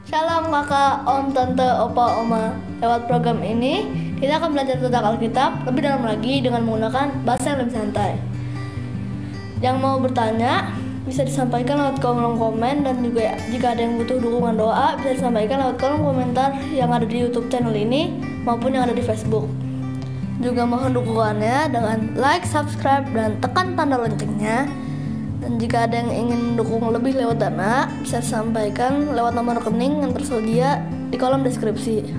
Shalom kakak, om, tante, opa, oma. Lewat program ini, kita akan belajar tentang Alkitab lebih dalam lagi dengan menggunakan bahasa yang lebih santai. Yang mau bertanya, bisa disampaikan lewat kolom komen, dan juga jika ada yang butuh dukungan doa, bisa disampaikan lewat kolom komentar yang ada di YouTube channel ini maupun yang ada di Facebook. Juga mohon dukungannya dengan like, subscribe, dan tekan tanda loncengnya. Dan jika ada yang ingin mendukung lebih lewat dana, bisa disampaikan lewat nomor rekening yang tersedia di kolom deskripsi.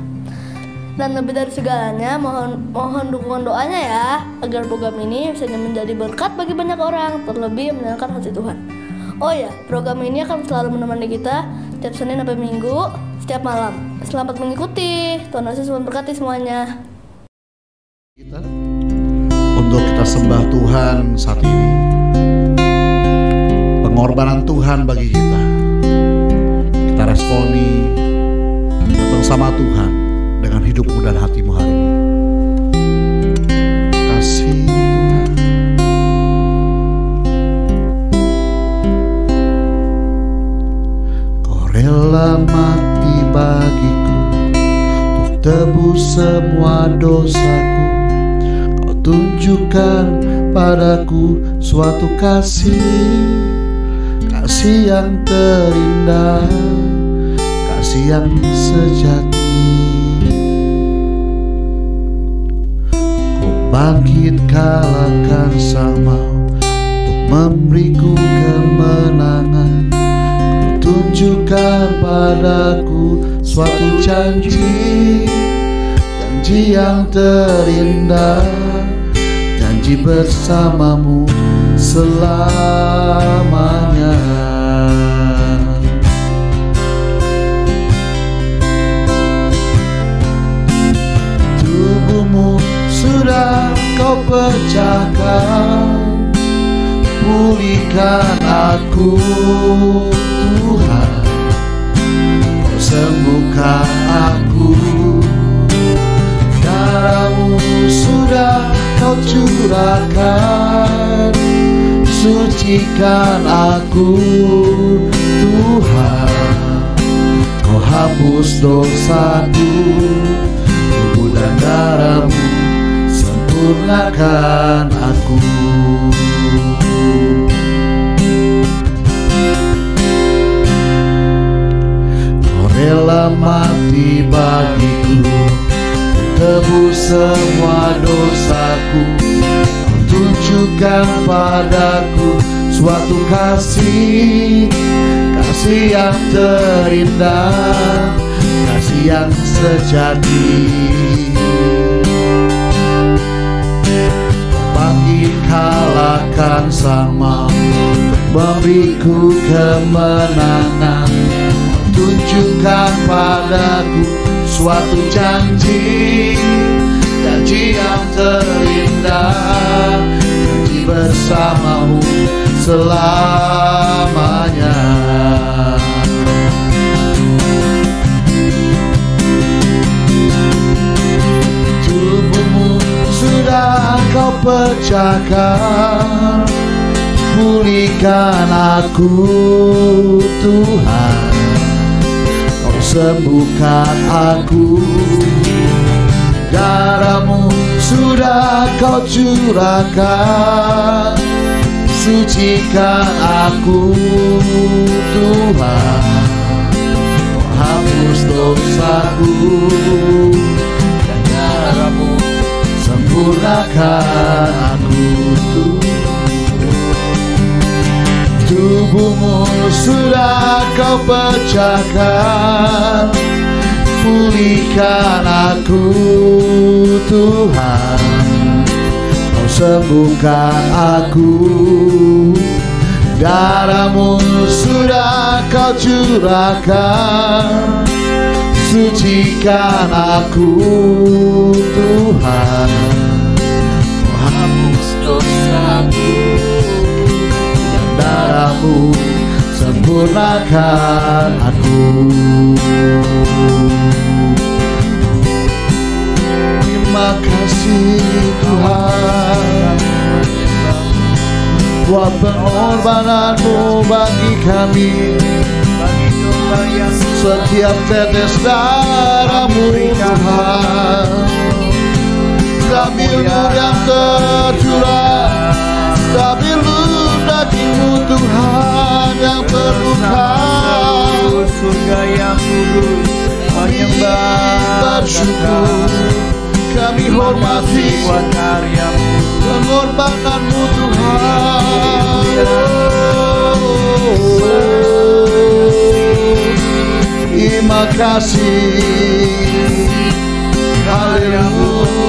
Dan lebih dari segalanya, mohon dukungan doanya ya, agar program ini bisa menjadi berkat bagi banyak orang, terlebih menyenangkan hati Tuhan. Oh ya, program ini akan selalu menemani kita setiap Senin sampai Minggu, setiap malam. Selamat mengikuti, Tuhan Yesus memberkati semuanya. Untuk kita sembah Tuhan saat ini, pengorbanan Tuhan bagi kita. Kita responi, datang sama Tuhan dengan hidupmu dan hatimu hari ini. Kasih Tuhan, Kau rela mati bagiku untuk tebus semua dosaku. Kau tunjukkan padaku suatu kasih yang terindah, kasih yang sejati. Kau bangkit kalahkan sang maut untuk memberiku kemenangan. Kau tunjukkan padaku suatu janji yang terindah, janji bersamamu selamanya. Tubuhmu sudah Kau pecahkan, pulihkan aku Tuhan. Kau sembuhkan aku, darahmu sudah Kau curahkan, sucikan aku Tuhan. Kau hapus dosaku, tubuh dan darahmu sempurnakan aku. Kau rela mati bagiku, tebus semua dosaku. Kau tunjukkan padaku suatu kasih yang terindah, kasih yang sejati. Bangkit kalahkan sang maut untuk memberiku kemenangan. Kau tunjukkan padaku suatu janji yang terindah, janji bersamamu selamanya. Tubuhmu sudah Kau pecahkan, pulihkan aku Tuhan. Kau sembuhkan aku, darahmu sudah Kau curahkan, sucikan aku Tuhan. Kau hapus dosaku, dan darahmu sempurnakan aku Tuhan. Tubuhmu sudah Kau pecahkan, pulihkan aku Tuhan. Kau sembuhkan aku, darahmu sudah Kau curahkan, sucikan aku Tuhan. Kau hapus dosaku, dan darahmu sempurnakan aku. Terima kasih Tuhan buat pengorbananmu bagi kami, bagi dosa yang setiap tetes darah-Mu Tuhan. Kami luh yang tercurah, kami luh daging-Mu Tuhan yang terluka. Surga yang kudus, menyembah bersyukur. Kami hormati pengorbanan-Mu Tuhan. Terima kasih. Haleluya.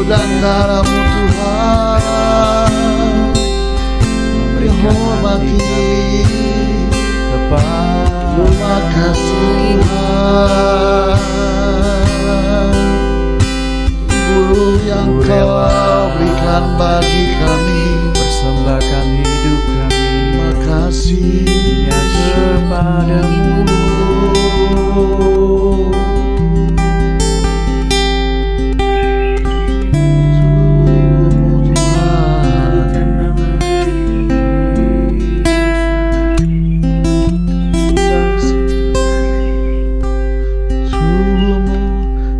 Dan darah-Mu Tuhan menghormati. Terima kasih Tuhan. Guru yang Kau berikan bagi kami, persembahkan hidup kami, terima kasih kepadamu.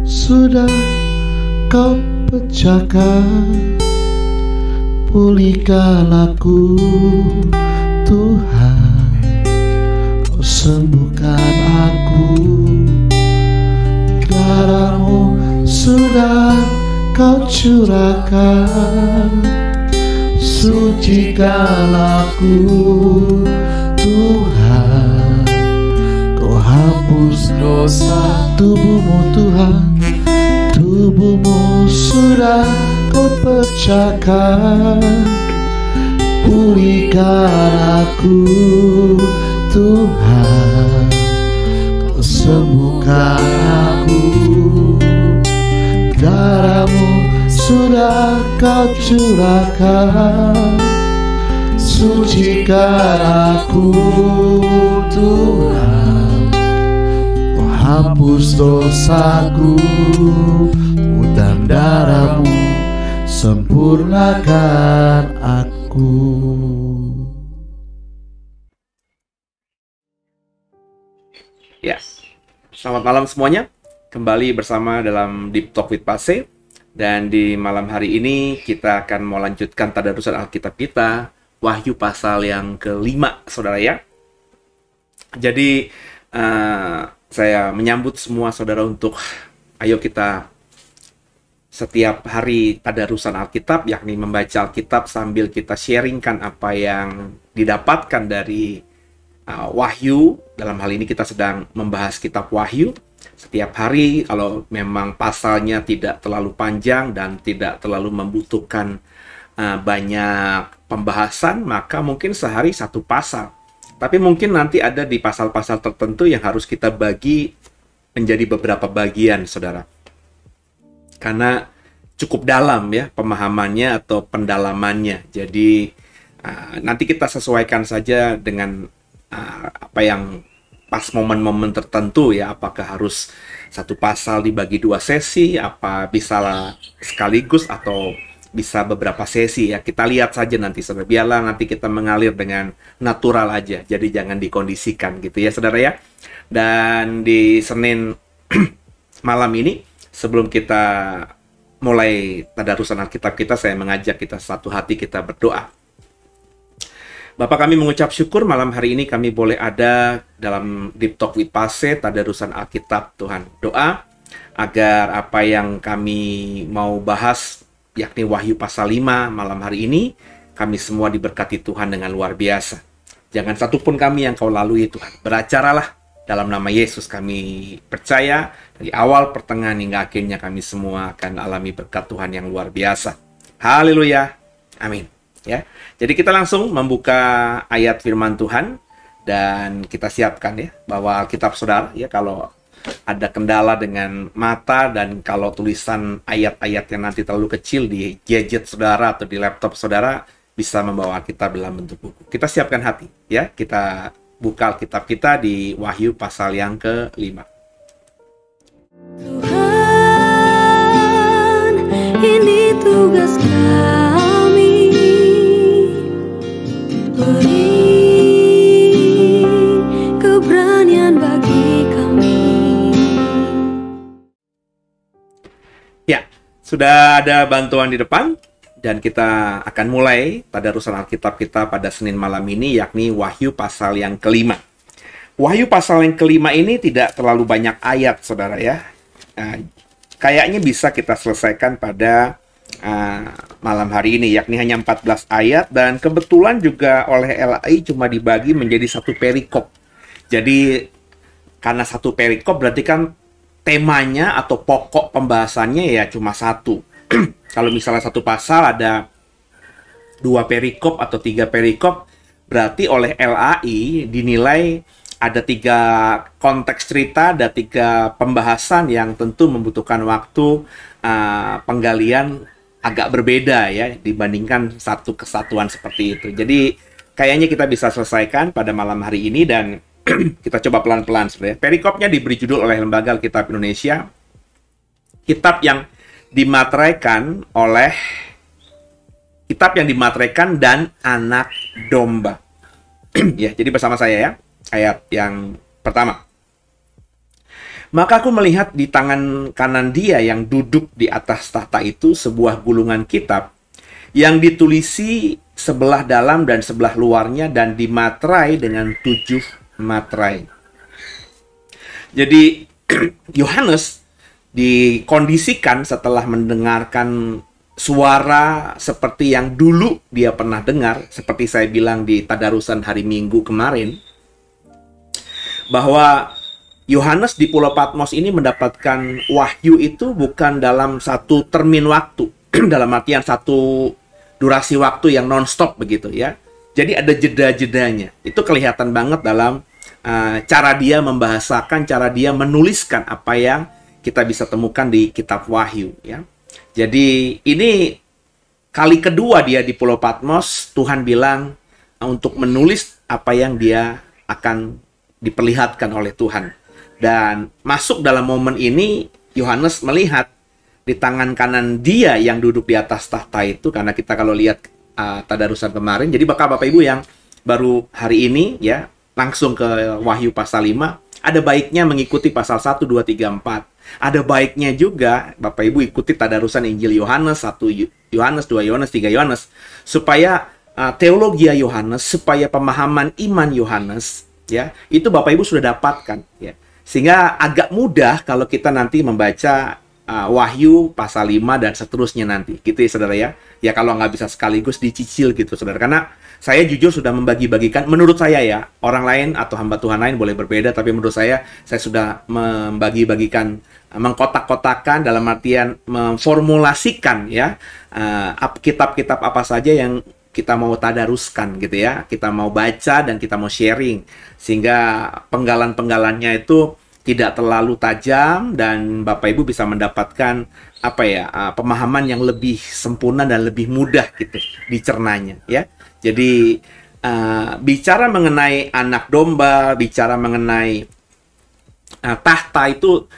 Sudah Kau pecahkan, pulihkan aku Tuhan. Kau sembuhkan aku, darah-Mu sudah Kau curahkan. Sucikan aku Tuhan, Kau hapus dosa tubuh-Mu Tuhan. Tubuh-Mu sudah Kau pecahkan, pulihkan aku Tuhan. Kau sembuhkan aku, darah-Mu sudah Kau curahkan. Sucikan aku Tuhan, Kau hapus dosaku, dan darah-Mu sempurnakan aku. Ya, selamat malam semuanya. Kembali bersama dalam Deep Talk with Pase. Dan di malam hari ini kita akan melanjutkan tadarusan Alkitab kita, Wahyu pasal yang ke-5, saudara ya. Jadi, saya menyambut semua saudara untuk ayo kita setiap hari tadarusan Alkitab, yakni membaca Alkitab sambil kita sharingkan apa yang didapatkan dari Wahyu. Dalam hal ini kita sedang membahas kitab Wahyu. Setiap hari, kalau memang pasalnya tidak terlalu panjang dan tidak terlalu membutuhkan banyak pembahasan, maka mungkin sehari satu pasal. Tapi mungkin nanti ada di pasal-pasal tertentu yang harus kita bagi menjadi beberapa bagian, saudara. Karena cukup dalam ya pemahamannya atau pendalamannya. Jadi nanti kita sesuaikan saja dengan apa yang pas momen-momen tertentu ya. Apakah harus satu pasal dibagi 2 sesi, apa bisa sekaligus atau bisa beberapa sesi ya. Kita lihat saja nanti saudara. Biarlah nanti kita mengalir dengan natural aja. Jadi jangan dikondisikan gitu ya saudara ya. Dan di Senin malam ini, sebelum kita mulai tadarusan Alkitab kita, saya mengajak kita satu hati kita berdoa. Bapak, kami mengucap syukur malam hari ini kami boleh ada dalam Deep Talk with Pase, tadarusan Alkitab Tuhan. Doa agar apa yang kami mau bahas, yakni Wahyu pasal 5 malam hari ini, kami semua diberkati Tuhan dengan luar biasa. Jangan satupun kami yang Kau lalui Tuhan. Beracaralah dalam nama Yesus. Kami percaya dari awal, pertengahan hingga akhirnya kami semua akan alami berkat Tuhan yang luar biasa. Haleluya. Amin. Ya. Jadi kita langsung membuka ayat firman Tuhan dan kita siapkan ya bahwa Alkitab saudara ya, kalau ada kendala dengan mata dan kalau tulisan ayat-ayat yang nanti terlalu kecil di gadget saudara atau di laptop saudara, bisa membawa Alkitab dalam bentuk buku. Kita siapkan hati ya. Kita buka Alkitab kita di Wahyu pasal yang ke-5. Tuhan, ini tugas kami. Beri Sudah ada bantuan di depan, dan kita akan mulai tadarusan Alkitab kita pada Senin malam ini, yakni Wahyu pasal yang kelima. Wahyu pasal yang kelima ini tidak terlalu banyak ayat, saudara ya. Kayaknya bisa kita selesaikan pada malam hari ini, yakni hanya 14 ayat, dan kebetulan juga oleh LAI cuma dibagi menjadi satu perikop. Jadi karena satu perikop berarti kan temanya atau pokok pembahasannya ya cuma satu. Kalau misalnya satu pasal ada 2 perikop atau 3 perikop, berarti oleh LAI dinilai ada 3 konteks cerita, ada 3 pembahasan yang tentu membutuhkan waktu penggalian agak berbeda ya dibandingkan satu kesatuan seperti itu. Jadi kayaknya kita bisa selesaikan pada malam hari ini, dan kita coba pelan-pelan sebenarnya. Perikopnya diberi judul oleh Lembaga Alkitab Indonesia, kitab yang dimateraikan dan anak domba. Ya, jadi bersama saya ya. Ayat yang pertama. Maka aku melihat di tangan kanan dia yang duduk di atas tahta itu sebuah gulungan kitab yang ditulisi sebelah dalam dan sebelah luarnya dan dimaterai dengan 7 materai. Jadi Yohanes dikondisikan setelah mendengarkan suara seperti yang dulu dia pernah dengar, seperti saya bilang di tadarusan hari Minggu kemarin, bahwa Yohanes di Pulau Patmos ini mendapatkan wahyu itu bukan dalam satu termin waktu, dalam artian satu durasi waktu yang non-stop begitu ya. Jadi ada jeda-jedanya. Itu kelihatan banget dalam cara dia membahasakan, cara dia menuliskan apa yang kita bisa temukan di kitab Wahyu ya. Jadi ini kali kedua dia di Pulau Patmos, Tuhan bilang untuk menulis apa yang dia akan diperlihatkan oleh Tuhan. Dan masuk dalam momen ini, Yohanes melihat di tangan kanan dia yang duduk di atas tahta itu, karena kita kalau lihat tadarusan kemarin, jadi Bapak Ibu yang baru hari ini ya, langsung ke Wahyu pasal 5, ada baiknya mengikuti pasal 1, 2, 3, 4. Ada baiknya juga Bapak Ibu ikuti tadarusan Injil Yohanes, 1 Yohanes, 2 Yohanes, 3 Yohanes, supaya teologi Yohanes, supaya pemahaman iman Yohanes ya, itu Bapak Ibu sudah dapatkan ya. Sehingga agak mudah kalau kita nanti membaca Wahyu pasal 5 dan seterusnya nanti gitu ya saudara ya. Ya kalau nggak bisa sekaligus dicicil gitu saudara. Karena saya jujur sudah membagi-bagikan, menurut saya ya, orang lain atau hamba Tuhan lain boleh berbeda, tapi menurut saya sudah membagi-bagikan, mengkotak-kotakan dalam artian memformulasikan ya, kitab-kitab apa saja yang kita mau tadaruskan gitu ya, kita mau baca dan kita mau sharing, sehingga penggalan-penggalannya itu tidak terlalu tajam dan Bapak Ibu bisa mendapatkan apa ya, pemahaman yang lebih sempurna dan lebih mudah gitu dicernanya ya. Jadi bicara mengenai anak domba, bicara mengenai tahta itu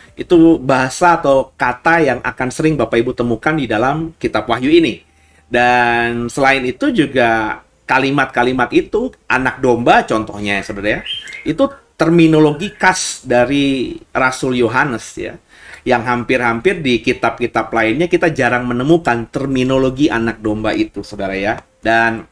bahasa atau kata yang akan sering Bapak Ibu temukan di dalam kitab Wahyu ini. Dan selain itu juga kalimat-kalimat itu, anak domba contohnya saudara ya, itu terminologi khas dari Rasul Yohanes ya, yang hampir-hampir di kitab-kitab lainnya kita jarang menemukan terminologi anak domba itu saudara ya. Dan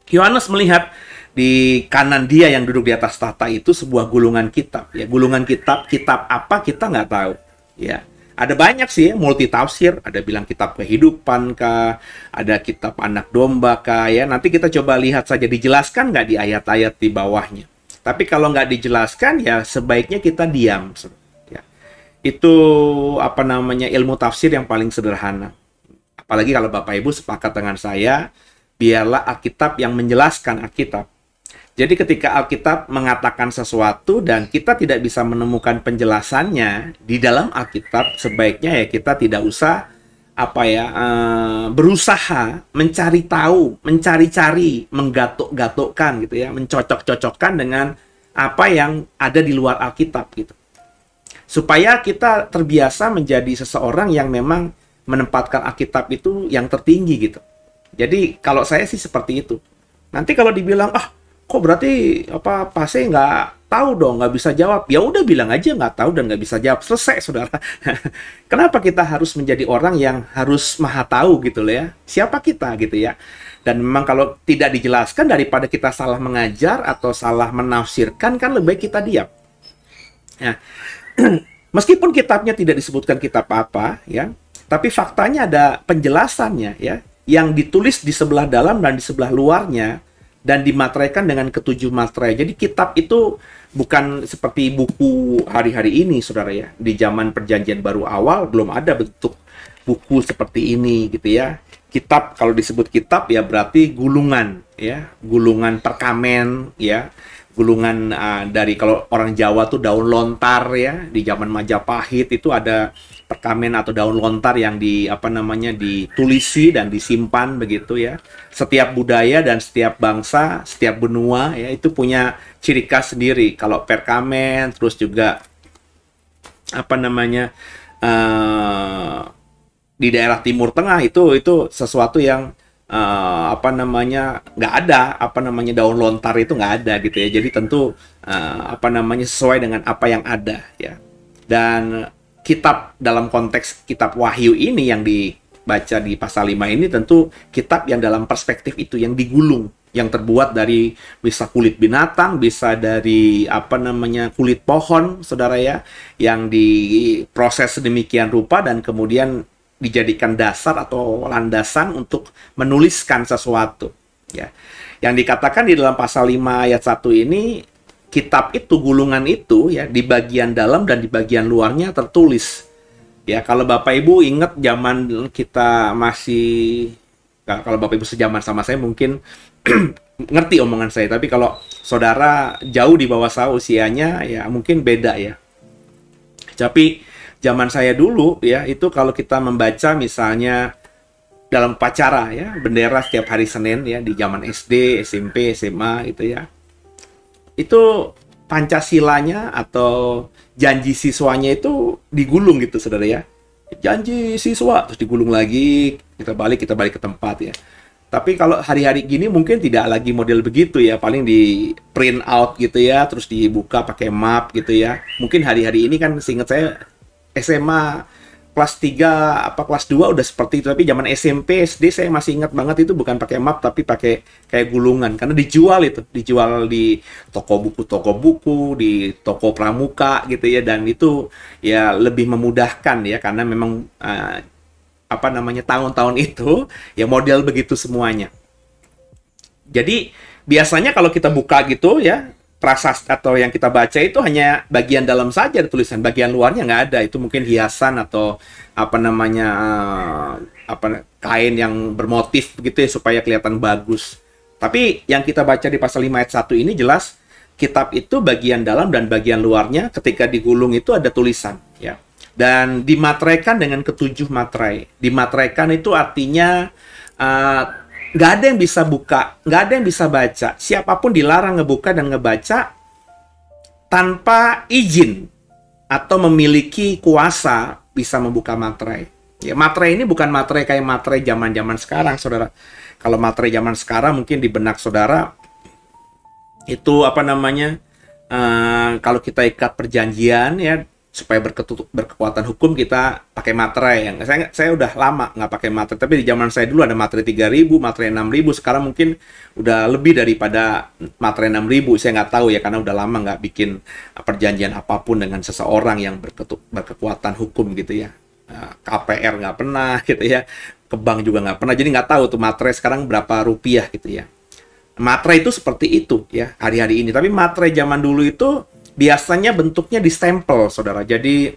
Yohanes melihat di kanan dia yang duduk di atas tahta itu sebuah gulungan kitab ya. Gulungan kitab apa kita nggak tahu ya. Ada banyak sih multi tafsir, ada bilang kitab kehidupan kah, ada kitab anak domba kah ya. Nanti kita coba lihat saja dijelaskan nggak di ayat-ayat di bawahnya. Tapi kalau nggak dijelaskan ya sebaiknya kita diam ya. Itu apa namanya, ilmu tafsir yang paling sederhana. Apalagi kalau Bapak Ibu sepakat dengan saya, biarlah Alkitab yang menjelaskan Alkitab. Jadi ketika Alkitab mengatakan sesuatu dan kita tidak bisa menemukan penjelasannya di dalam Alkitab, sebaiknya ya kita tidak usah berusaha mencari tahu, mencari-cari, menggatuk-gatukkan gitu ya, mencocok-cocokkan dengan apa yang ada di luar Alkitab gitu. Supaya kita terbiasa menjadi seseorang yang memang menempatkan Alkitab itu yang tertinggi gitu. Jadi kalau saya sih seperti itu. Nanti kalau dibilang kok berarti Pase nggak tahu dong, nggak bisa jawab. Ya udah bilang aja nggak tahu dan nggak bisa jawab. Selesai, saudara. Kenapa kita harus menjadi orang yang harus maha tahu gitu loh ya? Siapa kita gitu ya? Dan memang kalau tidak dijelaskan, daripada kita salah mengajar atau salah menafsirkan, kan lebih baik kita diam. Nah, meskipun kitabnya tidak disebutkan kitab apa, ya, tapi faktanya ada penjelasannya, ya, yang ditulis di sebelah dalam dan di sebelah luarnya, dan dimateraikan dengan ketujuh materai. Jadi kitab itu bukan seperti buku hari-hari ini, saudara ya. Di zaman perjanjian baru awal belum ada bentuk buku seperti ini, gitu ya. Kitab, kalau disebut kitab ya berarti gulungan, ya, gulungan perkamen, ya, gulungan dari, kalau orang Jawa tuh daun lontar, ya. Di zaman Majapahit itu ada perkamen atau daun lontar yang ditulisi dan disimpan begitu ya. Setiap budaya dan setiap bangsa, setiap benua ya itu punya ciri khas sendiri. Kalau perkamen, terus juga di daerah Timur Tengah itu sesuatu yang nggak ada daun lontar itu nggak ada gitu ya. Jadi tentu sesuai dengan apa yang ada ya. Dan kitab dalam konteks kitab Wahyu ini yang dibaca di pasal 5 ini tentu kitab yang dalam perspektif itu, yang digulung, yang terbuat dari bisa kulit binatang, bisa dari kulit pohon, saudara ya, yang diproses sedemikian rupa dan kemudian dijadikan dasar atau landasan untuk menuliskan sesuatu ya. Yang dikatakan di dalam pasal 5 ayat 1 ini, kitab itu, gulungan itu ya, di bagian dalam dan di bagian luarnya tertulis. Ya, kalau Bapak Ibu ingat zaman kita masih, kalau Bapak Ibu sejaman sama saya mungkin ngerti omongan saya, tapi kalau saudara jauh di bawah saya usianya ya mungkin beda ya. Tapi zaman saya dulu ya, itu kalau kita membaca misalnya dalam upacara ya, bendera setiap hari Senin ya, di zaman SD, SMP, SMA gitu ya. Itu Pancasilanya atau janji siswanya itu digulung gitu, saudara ya. Janji siswa, terus digulung lagi, kita balik ke tempat ya. Tapi kalau hari-hari gini mungkin tidak lagi model begitu ya, paling di print out gitu ya, terus dibuka pakai map gitu ya. Mungkin hari-hari ini kan seingat saya SMA kelas 3 kelas 2 udah seperti itu, tapi zaman SMP, SD saya masih ingat banget itu bukan pakai map tapi pakai kayak gulungan, karena dijual di toko buku, di toko pramuka gitu ya, dan itu ya lebih memudahkan ya, karena memang tahun-tahun itu ya model begitu semuanya. Jadi biasanya kalau kita buka gitu ya, prasasti atau yang kita baca itu hanya bagian dalam saja tulisan, bagian luarnya nggak ada. Itu mungkin hiasan atau kain yang bermotif begitu ya, supaya kelihatan bagus. Tapi yang kita baca di pasal 5 ayat 1 ini jelas kitab itu bagian dalam dan bagian luarnya ketika digulung itu ada tulisan ya. Dan dimateraikan dengan ketujuh materai. Dimateraikan itu artinya nggak ada yang bisa buka, nggak ada yang bisa baca. Siapapun dilarang ngebuka dan ngebaca tanpa izin atau memiliki kuasa bisa membuka materai. Ya, materai ini bukan materai kayak materai zaman-zaman sekarang, saudara. Kalau materai zaman sekarang mungkin di benak saudara itu kalau kita ikat perjanjian ya, supaya berkekuatan hukum kita pakai materai. Saya udah lama nggak pakai materai, tapi di zaman saya dulu ada materai 3.000, materai 6.000, sekarang mungkin udah lebih daripada materai 6.000. Saya nggak tahu ya, karena udah lama nggak bikin perjanjian apapun dengan seseorang yang berkekuatan hukum gitu ya. KPR nggak pernah gitu ya, ke bank juga nggak pernah, jadi nggak tahu tuh materai sekarang berapa rupiah gitu ya. Materai itu seperti itu ya hari-hari ini, tapi materai zaman dulu itu biasanya bentuknya distempel, saudara. Jadi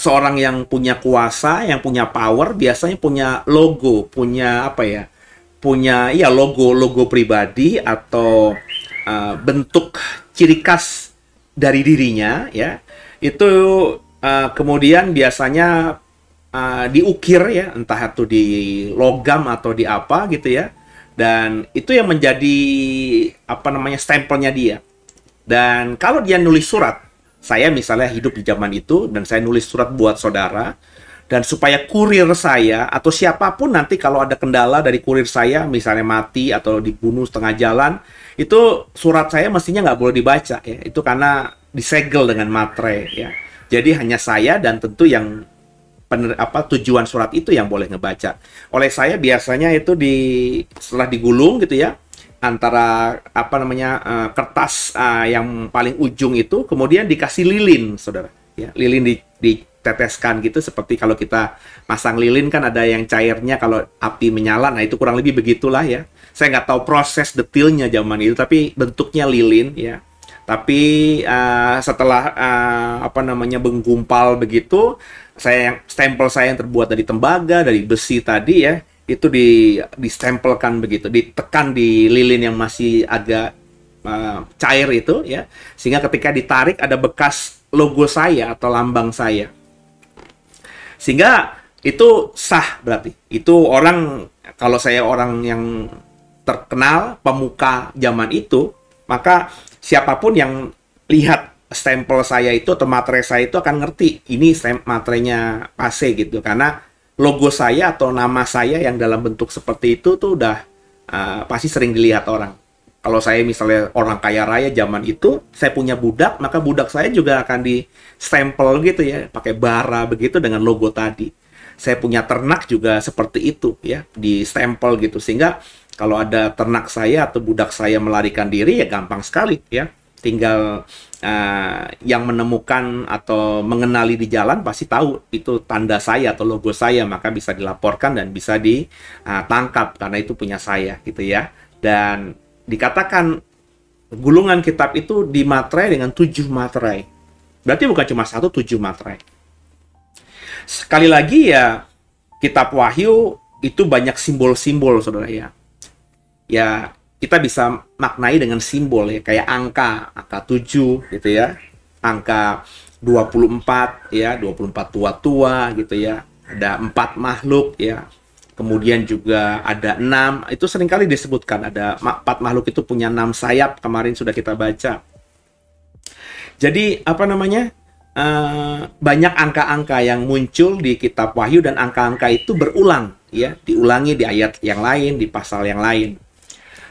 seorang yang punya kuasa, yang punya power, biasanya punya logo, punya logo pribadi atau bentuk ciri khas dari dirinya ya. Itu kemudian biasanya diukir ya, entah itu di logam atau di apa gitu ya. Dan itu yang menjadi stempelnya dia. Dan kalau dia nulis surat, saya misalnya hidup di zaman itu dan saya nulis surat buat saudara, Dan supaya kurir saya atau siapapun nanti kalau ada kendala dari kurir saya, misalnya mati atau dibunuh setengah jalan, itu surat saya mestinya nggak boleh dibaca ya. Itu karena disegel dengan materai ya. Jadi hanya saya dan tentu yang tujuan surat itu yang boleh ngebaca. Oleh saya biasanya itu setelah digulung gitu ya, antara kertas yang paling ujung itu kemudian dikasih lilin, saudara. Ya, lilin diteteskan gitu, seperti kalau kita masang lilin kan ada yang cairnya kalau api menyala. Nah itu kurang lebih begitulah ya. Saya nggak tahu proses detailnya zaman itu, tapi bentuknya lilin ya. Tapi setelah menggumpal begitu, stempel saya yang terbuat dari tembaga, dari besi tadi ya, itu distempelkan begitu, ditekan di lilin yang masih agak cair itu ya, sehingga ketika ditarik ada bekas logo saya atau lambang saya, sehingga itu sah. Berarti itu orang, kalau saya orang yang terkenal, pemuka zaman itu, maka siapapun yang lihat stempel saya itu atau materai saya itu akan ngerti ini materainya Pase gitu, karena logo saya atau nama saya yang dalam bentuk seperti itu tuh udah pasti sering dilihat orang. Kalau saya misalnya orang kaya raya zaman itu, saya punya budak, maka budak saya juga akan di stempel gitu ya, pakai bara begitu dengan logo tadi. Saya punya ternak juga seperti itu ya, di stempel gitu, sehingga kalau ada ternak saya atau budak saya melarikan diri ya gampang sekali ya. Tinggal yang menemukan atau mengenali di jalan pasti tahu itu tanda saya atau logo saya, maka bisa dilaporkan dan bisa ditangkap karena itu punya saya gitu ya. Dan dikatakan gulungan kitab itu dimaterai dengan 7 materai. Berarti bukan cuma 1, 7 materai. Sekali lagi ya, kitab Wahyu itu banyak simbol-simbol, saudara ya. Ya, kita bisa maknai dengan simbol ya, kayak angka 7 gitu ya. Angka 24 ya, 24 tua-tua gitu ya. Ada 4 makhluk ya. Kemudian juga ada 6, itu seringkali disebutkan, ada 4 makhluk itu punya 6 sayap, kemarin sudah kita baca. Jadi banyak angka-angka yang muncul di kitab Wahyu, dan angka-angka itu berulang ya, diulangi di ayat yang lain, di pasal yang lain.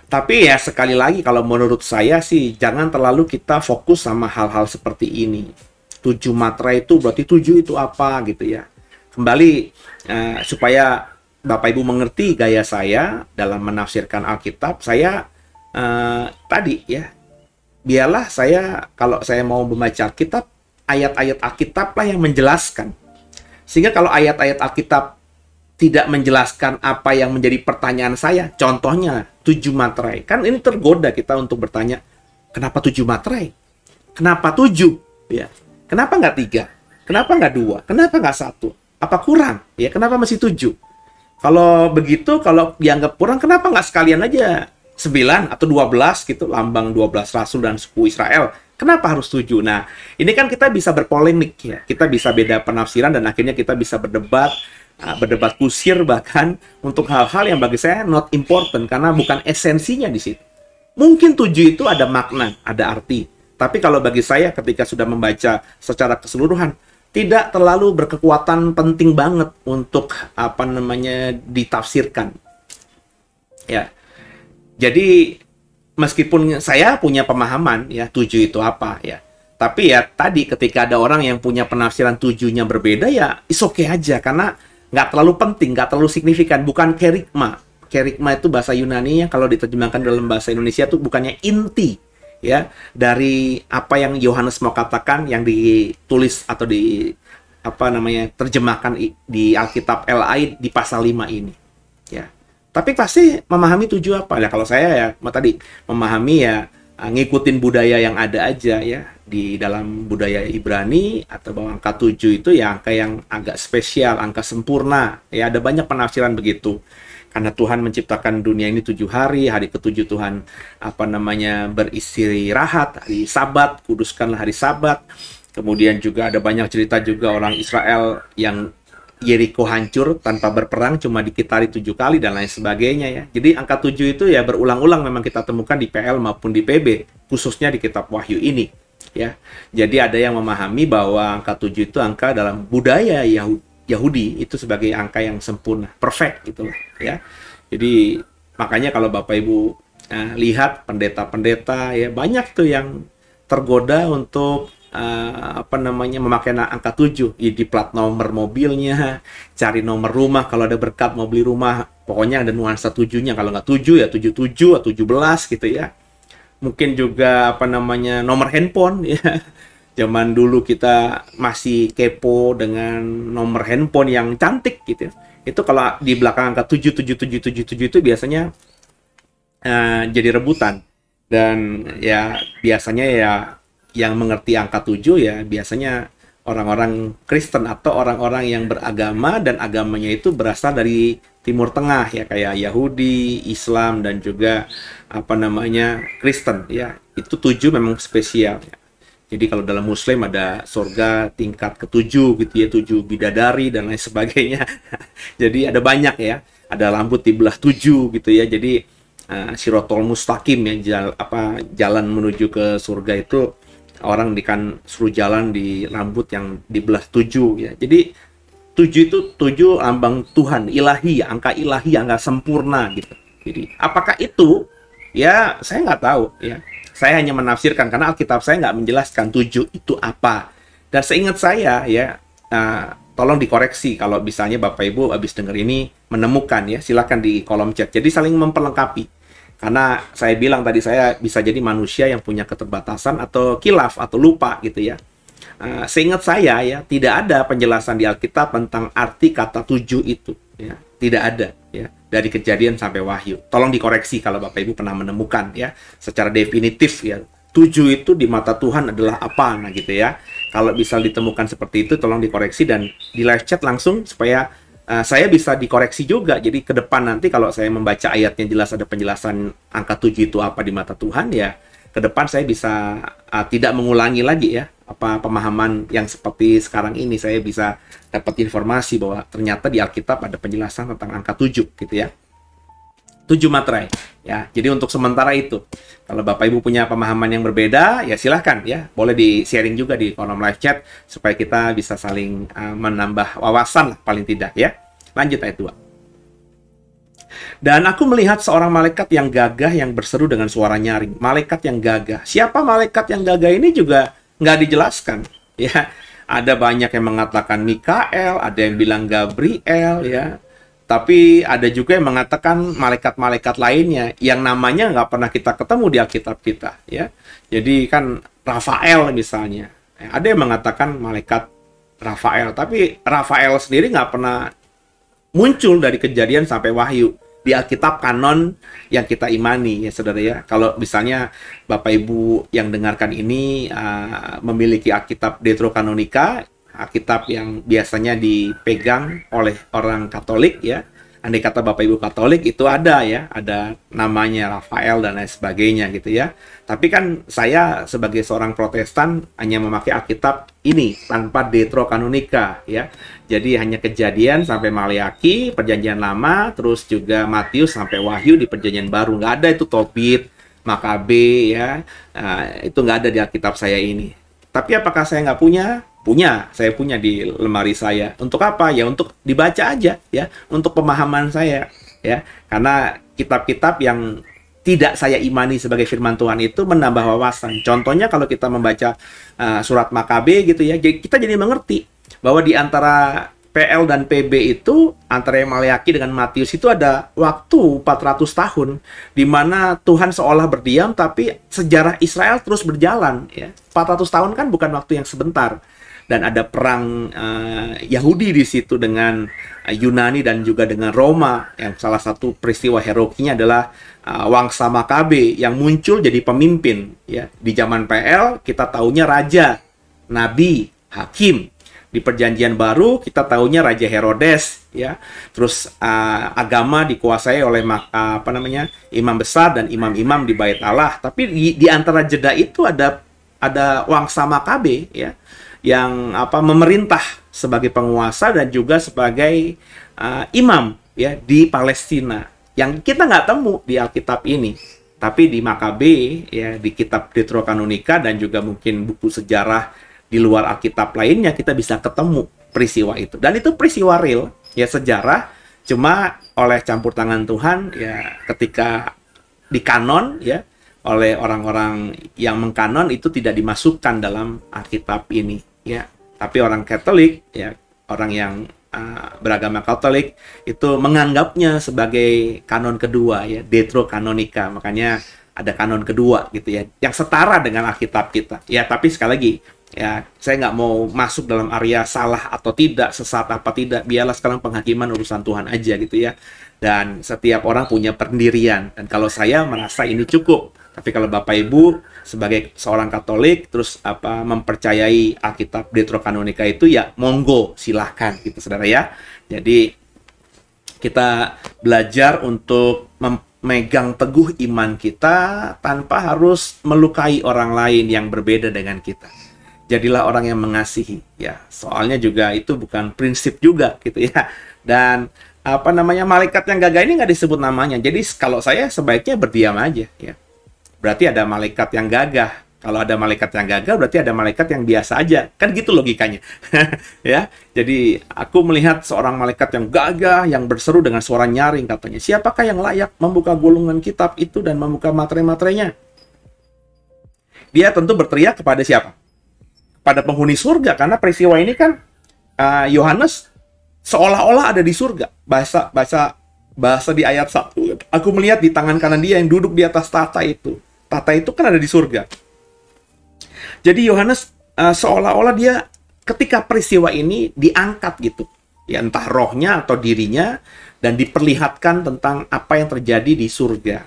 Tapi ya sekali lagi kalau menurut saya sih jangan terlalu kita fokus sama hal-hal seperti ini. 7 materai itu berarti 7 itu apa gitu ya. Kembali supaya Bapak Ibu mengerti gaya saya dalam menafsirkan Alkitab, saya tadi ya, biarlah saya kalau saya mau membaca Alkitab, ayat-ayat Alkitab lah yang menjelaskan. Sehingga kalau ayat-ayat Alkitab tidak menjelaskan apa yang menjadi pertanyaan saya, contohnya 7 materai, kan ini tergoda kita untuk bertanya, kenapa 7 materai? Kenapa 7? Ya, kenapa nggak 3? Kenapa nggak 2? Kenapa nggak 1? Apa kurang? Ya, kenapa masih 7? Kalau begitu, kalau dianggap kurang, kenapa nggak sekalian aja 9 atau 12 gitu, lambang 12 rasul dan suku Israel? Kenapa harus 7? Nah, ini kan kita bisa berpolemik ya, kita bisa beda penafsiran, dan akhirnya kita bisa berdebat kusir bahkan untuk hal-hal yang bagi saya not important karena bukan esensinya di situ. Mungkin 7 itu ada makna, ada arti. Tapi kalau bagi saya ketika sudah membaca secara keseluruhan, tidak terlalu berkekuatan penting banget untuk ditafsirkan. Ya. Jadi meskipun saya punya pemahaman ya 7 itu apa ya. Tapi ya tadi ketika ada orang yang punya penafsiran 7-nya berbeda ya is okay aja, karena nggak terlalu penting, nggak terlalu signifikan, bukan kerigma. Kerigma itu bahasa Yunani yang kalau diterjemahkan dalam bahasa Indonesia itu bukannya inti ya dari apa yang Yohanes mau katakan yang ditulis atau terjemahkan di Alkitab LAI di pasal 5 ini ya. Tapi pasti memahami 7 apa ya, kalau saya ya tadi memahami ya ngikutin budaya yang ada aja ya. Di dalam budaya Ibrani atau bahwa angka 7 itu ya angka yang agak spesial, angka sempurna ya, ada banyak penafsiran begitu. Karena Tuhan menciptakan dunia ini 7 hari, hari ke-7 Tuhan beristirahat, hari Sabat, kuduskanlah hari Sabat. Kemudian juga ada banyak cerita juga orang Israel yang Yeriko hancur tanpa berperang, cuma dikitari 7 kali dan lain sebagainya ya. Jadi angka 7 itu ya berulang-ulang memang kita temukan di PL maupun di PB, khususnya di kitab Wahyu ini. Ya, jadi ada yang memahami bahwa angka 7 itu angka dalam budaya Yahudi itu sebagai angka yang sempurna, perfect gitu lah ya. Jadi makanya kalau Bapak Ibu lihat pendeta-pendeta ya banyak tuh yang tergoda untuk memakai angka 7 di plat nomor mobilnya, cari nomor rumah kalau ada berkat mau beli rumah, pokoknya ada nuansa 7-nya, kalau nggak 7 ya 77 atau 17 gitu ya. Mungkin juga nomor handphone ya. Zaman dulu kita masih kepo dengan nomor handphone yang cantik gitu. Itu kalau di belakang angka 77777 itu biasanya jadi rebutan. Dan ya biasanya ya yang mengerti angka 7 ya biasanya orang-orang Kristen atau orang-orang yang beragama dan agamanya itu berasal dari Timur Tengah ya, kayak Yahudi, Islam dan juga Kristen ya. Itu 7 memang spesial ya. Jadi kalau dalam Muslim ada surga tingkat ke-7 gitu ya, 7 bidadari dan lain sebagainya. Jadi ada banyak ya, ada rambut dibelah 7 gitu ya. Jadi Sirotol Mustaqim ya, jalan menuju ke surga itu orang suruh jalan di rambut yang dibelah 7 ya. Jadi 7 itu 7 lambang Tuhan, ilahi, angka sempurna gitu. Jadi apakah itu? Ya saya nggak tahu ya. Saya hanya menafsirkan karena Alkitab saya nggak menjelaskan 7 itu apa. Dan seingat saya ya, tolong dikoreksi kalau misalnya Bapak Ibu habis dengar ini menemukan ya, silakan di kolom chat. Jadi saling memperlengkapi. Karena saya bilang tadi saya bisa jadi manusia yang punya keterbatasan atau kilaf atau lupa gitu ya. Seingat saya ya, tidak ada penjelasan di Alkitab tentang arti kata 7 itu ya. Tidak ada ya, dari Kejadian sampai Wahyu. Tolong dikoreksi kalau Bapak Ibu pernah menemukan ya secara definitif ya. 7 itu di mata Tuhan adalah apa nah gitu ya. Kalau bisa ditemukan seperti itu tolong dikoreksi dan di live chat langsung supaya saya bisa dikoreksi juga. Jadi ke depan nanti kalau saya membaca ayatnya jelas ada penjelasan angka 7 itu apa di mata Tuhan ya, ke depan saya bisa tidak mengulangi lagi ya pemahaman yang seperti sekarang ini. Saya bisa dapat informasi bahwa ternyata di Alkitab ada penjelasan tentang angka 7 gitu ya. 7 materai ya. Jadi untuk sementara itu, kalau Bapak Ibu punya pemahaman yang berbeda ya silahkan ya, boleh di sharing juga di kolom live chat supaya kita bisa saling menambah wawasan lah, paling tidak ya. Lanjut ayat 2. Dan aku melihat seorang malaikat yang gagah yang berseru dengan suara nyaring. Malaikat yang gagah. Siapa malaikat yang gagah ini juga nggak dijelaskan ya. Ada banyak yang mengatakan Mikael, ada yang bilang Gabriel ya. Tapi ada juga yang mengatakan malaikat-malaikat lainnya yang namanya nggak pernah kita ketemu di Alkitab kita ya. Jadi kan Rafael misalnya. Ada yang mengatakan malaikat Rafael, tapi Rafael sendiri nggak pernah muncul dari Kejadian sampai Wahyu di Alkitab kanon yang kita imani ya saudara ya. Kalau misalnya Bapak Ibu yang dengarkan ini memiliki Alkitab Deuterokanonika, Alkitab yang biasanya dipegang oleh orang Katolik ya. Andai kata Bapak Ibu Katolik itu ada ya, ada namanya Rafael dan lain sebagainya gitu ya. Tapi kan saya sebagai seorang Protestan hanya memakai Alkitab ini tanpa Deuterokanonika ya. Jadi hanya Kejadian sampai Maleaki, Perjanjian Lama, terus juga Matius sampai Wahyu di Perjanjian Baru. Nggak ada itu Tobit, Makabe ya. Itu nggak ada di Alkitab saya ini. Tapi apakah saya nggak punya? Punya, saya punya di lemari saya. Untuk apa? Ya untuk dibaca aja ya, untuk pemahaman saya ya. Karena kitab-kitab yang tidak saya imani sebagai firman Tuhan itu menambah wawasan. Contohnya kalau kita membaca surat Makabe gitu ya, kita jadi mengerti bahwa di antara PL dan PB itu, antara yang Maleaki dengan Matius itu ada waktu 400 tahun di mana Tuhan seolah berdiam tapi sejarah Israel terus berjalan ya. 400 tahun kan bukan waktu yang sebentar. Dan ada perang Yahudi di situ dengan Yunani dan juga dengan Roma, yang salah satu peristiwa heroiknya adalah Wangsa Makabe yang muncul jadi pemimpin ya. Di zaman PL kita taunya raja, nabi, hakim. Di Perjanjian Baru kita taunya Raja Herodes ya. Terus agama dikuasai oleh imam besar dan imam-imam di Bait Allah. Tapi di antara jeda itu ada Wangsa Makabe ya, yang memerintah sebagai penguasa dan juga sebagai imam ya di Palestina, yang kita nggak temu di Alkitab ini, tapi di Makabe ya, di kitab Deuterokanonika dan juga mungkin buku sejarah di luar Alkitab lainnya kita bisa ketemu peristiwa itu. Dan itu peristiwa real, ya sejarah, cuma oleh campur tangan Tuhan, ya ketika di kanon, ya oleh orang-orang yang mengkanon itu tidak dimasukkan dalam Alkitab ini, ya. Tapi orang Katolik, ya orang yang beragama Katolik itu menganggapnya sebagai kanon kedua, ya, Deuterokanonika. Makanya ada kanon kedua gitu ya, yang setara dengan Alkitab kita. Ya, tapi sekali lagi, ya saya nggak mau masuk dalam area salah atau tidak, sesat apa tidak. Biarlah sekarang penghakiman urusan Tuhan aja gitu ya. Dan setiap orang punya pendirian. Dan kalau saya merasa ini cukup. Tapi kalau Bapak Ibu sebagai seorang Katolik terus mempercayai Alkitab Deuterokanonika itu, ya monggo silahkan gitu saudara ya. Jadi kita belajar untuk memegang teguh iman kita tanpa harus melukai orang lain yang berbeda dengan kita. Jadilah orang yang mengasihi, ya. Soalnya juga itu bukan prinsip juga gitu ya. Dan malaikat yang gagah ini nggak disebut namanya. Jadi kalau saya sebaiknya berdiam aja ya. Berarti ada malaikat yang gagah. Kalau ada malaikat yang gagah, berarti ada malaikat yang biasa aja. Kan gitu logikanya. Ya. Jadi aku melihat seorang malaikat yang gagah, yang berseru dengan suara nyaring katanya. Siapakah yang layak membuka gulungan kitab itu dan membuka materai-materainya? Dia tentu berteriak kepada siapa? Pada penghuni surga. Karena peristiwa ini kan Yohanes seolah-olah ada di surga. Bahasa di ayat 1. Aku melihat di tangan kanan dia yang duduk di atas tahta itu. Tahta itu kan ada di surga. Jadi Yohanes seolah-olah dia ketika peristiwa ini diangkat gitu. Ya entah rohnya atau dirinya, dan diperlihatkan tentang apa yang terjadi di surga.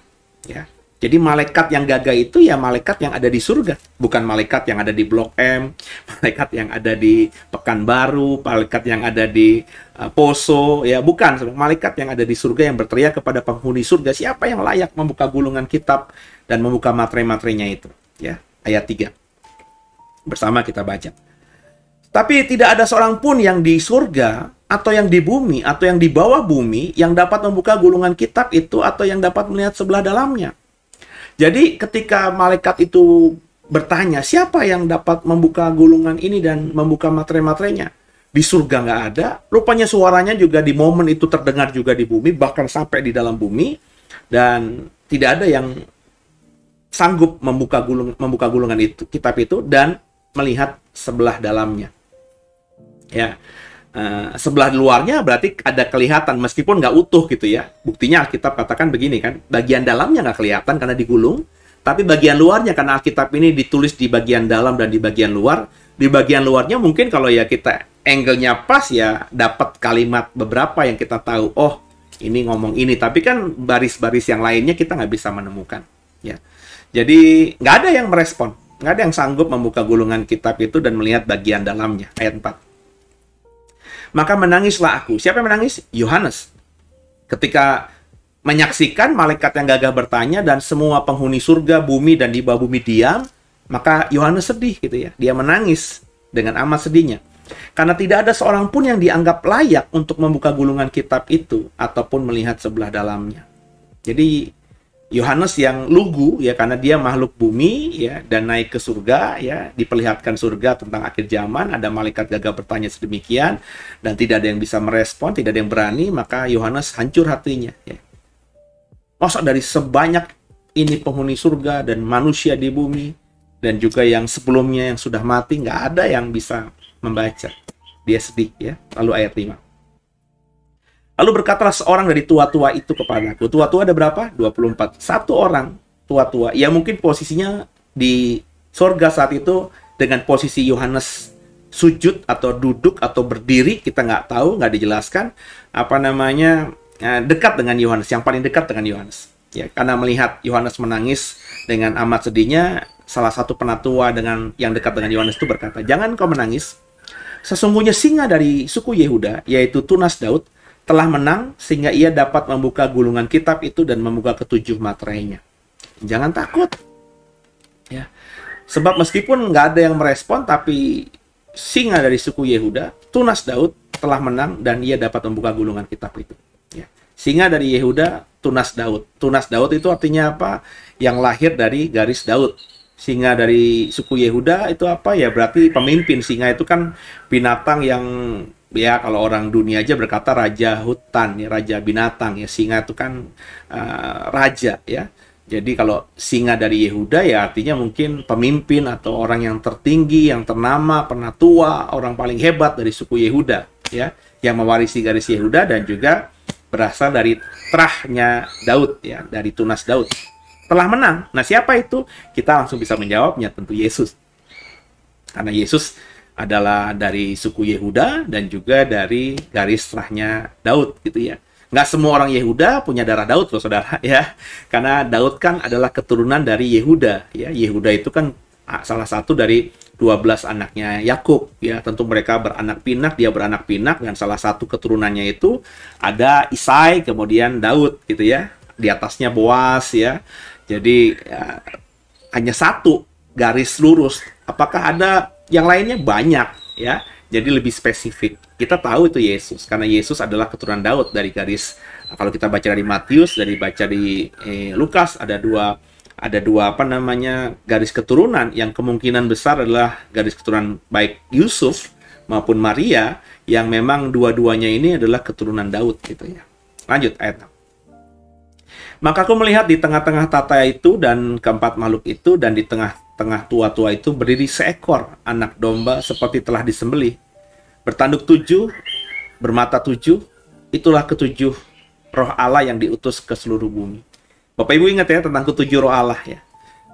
Ya. Jadi malaikat yang gagah itu ya malaikat yang ada di surga. Bukan malaikat yang ada di Blok M, malaikat yang ada di Pekanbaru, malaikat yang ada di Poso, ya bukan. Malaikat yang ada di surga yang berteriak kepada penghuni surga, siapa yang layak membuka gulungan kitab dan membuka materai-materainya itu. Ya, ayat 3. Bersama kita baca. Tapi tidak ada seorang pun yang di surga, atau yang di bumi, atau yang di bawah bumi, yang dapat membuka gulungan kitab itu, atau yang dapat melihat sebelah dalamnya. Jadi ketika malaikat itu bertanya, siapa yang dapat membuka gulungan ini dan membuka materai-materainya? Di surga nggak ada. Rupanya suaranya juga di momen itu terdengar juga di bumi, bahkan sampai di dalam bumi. Dan tidak ada yang sanggup membuka gulungan itu, kitab itu, dan melihat sebelah dalamnya. Ya. Sebelah luarnya berarti ada kelihatan meskipun nggak utuh gitu ya. Buktinya Alkitab katakan begini kan, bagian dalamnya nggak kelihatan karena digulung, tapi bagian luarnya karena Alkitab ini ditulis di bagian dalam dan di bagian luar. Di bagian luarnya mungkin kalau ya kita angle-nya pas ya dapat kalimat beberapa yang kita tahu, oh ini ngomong ini, tapi kan baris-baris yang lainnya kita nggak bisa menemukan. Ya, jadi nggak ada yang merespon, nggak ada yang sanggup membuka gulungan kitab itu dan melihat bagian dalamnya. Ayat 4. Maka menangislah aku. Siapa yang menangis? Yohanes. Ketika menyaksikan malaikat yang gagah bertanya dan semua penghuni surga, bumi, dan di bawah bumi diam, maka Yohanes sedih gitu ya. Dia menangis dengan amat sedihnya. Karena tidak ada seorang pun yang dianggap layak untuk membuka gulungan kitab itu ataupun melihat sebelah dalamnya. Jadi Yohanes yang lugu ya karena dia makhluk bumi ya dan naik ke surga ya, diperlihatkan surga tentang akhir zaman, ada malaikat gagah bertanya sedemikian dan tidak ada yang bisa merespon, tidak ada yang berani, maka Yohanes hancur hatinya ya. Masa dari sebanyak ini penghuni surga dan manusia di bumi dan juga yang sebelumnya yang sudah mati, nggak ada yang bisa membaca. Dia sedih ya. Lalu ayat 5. Lalu berkatalah seorang dari tua-tua itu kepadaku. Tua-tua ada berapa? 24. Satu orang tua-tua. Ya mungkin posisinya di surga saat itu dengan posisi Yohanes sujud atau duduk atau berdiri. Kita nggak tahu, nggak dijelaskan. Dekat dengan Yohanes. Yang paling dekat dengan Yohanes. Ya, karena melihat Yohanes menangis dengan amat sedihnya, salah satu penatua dengan yang dekat dengan Yohanes itu berkata, jangan kau menangis. Sesungguhnya singa dari suku Yehuda, yaitu Tunas Daud, telah menang sehingga ia dapat membuka gulungan kitab itu dan membuka ketujuh materainya. Jangan takut. Ya. Sebab meskipun nggak ada yang merespon, tapi singa dari suku Yehuda, Tunas Daud, telah menang dan ia dapat membuka gulungan kitab itu. Ya. Singa dari Yehuda, Tunas Daud. Tunas Daud itu artinya apa? Yang lahir dari garis Daud. Singa dari suku Yehuda itu apa? Ya berarti pemimpin. Singa itu kan binatang yang Ya, kalau orang dunia aja berkata raja hutan, ya, raja binatang, ya, singa itu kan raja, ya. Jadi kalau singa dari Yehuda ya artinya mungkin pemimpin atau orang yang tertinggi, yang ternama, pernah tua, orang paling hebat dari suku Yehuda, ya, yang mewarisi garis Yehuda dan juga berasal dari terahnya Daud, ya, dari tunas Daud. Telah menang. Nah, siapa itu? Kita langsung bisa menjawabnya, tentu Yesus. Karena Yesus adalah dari suku Yehuda dan juga dari garis terahnya Daud, gitu ya. Nggak semua orang Yehuda punya darah Daud loh, saudara, ya. Karena Daud kan adalah keturunan dari Yehuda, ya. Yehuda itu kan salah satu dari 12 anaknya Yakub, ya. Tentu mereka beranak pinak, dia beranak pinak, dan salah satu keturunannya itu ada Isai, kemudian Daud, gitu ya. Di atasnya Boas, ya. Jadi ya, hanya satu garis lurus. Apakah ada yang lainnya? Banyak, ya. Jadi lebih spesifik. Kita tahu itu Yesus, karena Yesus adalah keturunan Daud dari garis. Kalau kita baca dari Matius, dari baca di Lukas, ada dua garis keturunan yang kemungkinan besar adalah garis keturunan baik Yusuf maupun Maria, yang memang dua-duanya ini adalah keturunan Daud, gitu ya. Lanjut ayat 6. Maka aku melihat di tengah-tengah tata itu dan keempat makhluk itu, dan di tengah-tengah tua-tua itu berdiri seekor anak domba seperti telah disembelih, bertanduk 7, bermata 7. Itulah ketujuh roh Allah yang diutus ke seluruh bumi. Bapak Ibu ingat ya tentang ketujuh roh Allah, ya.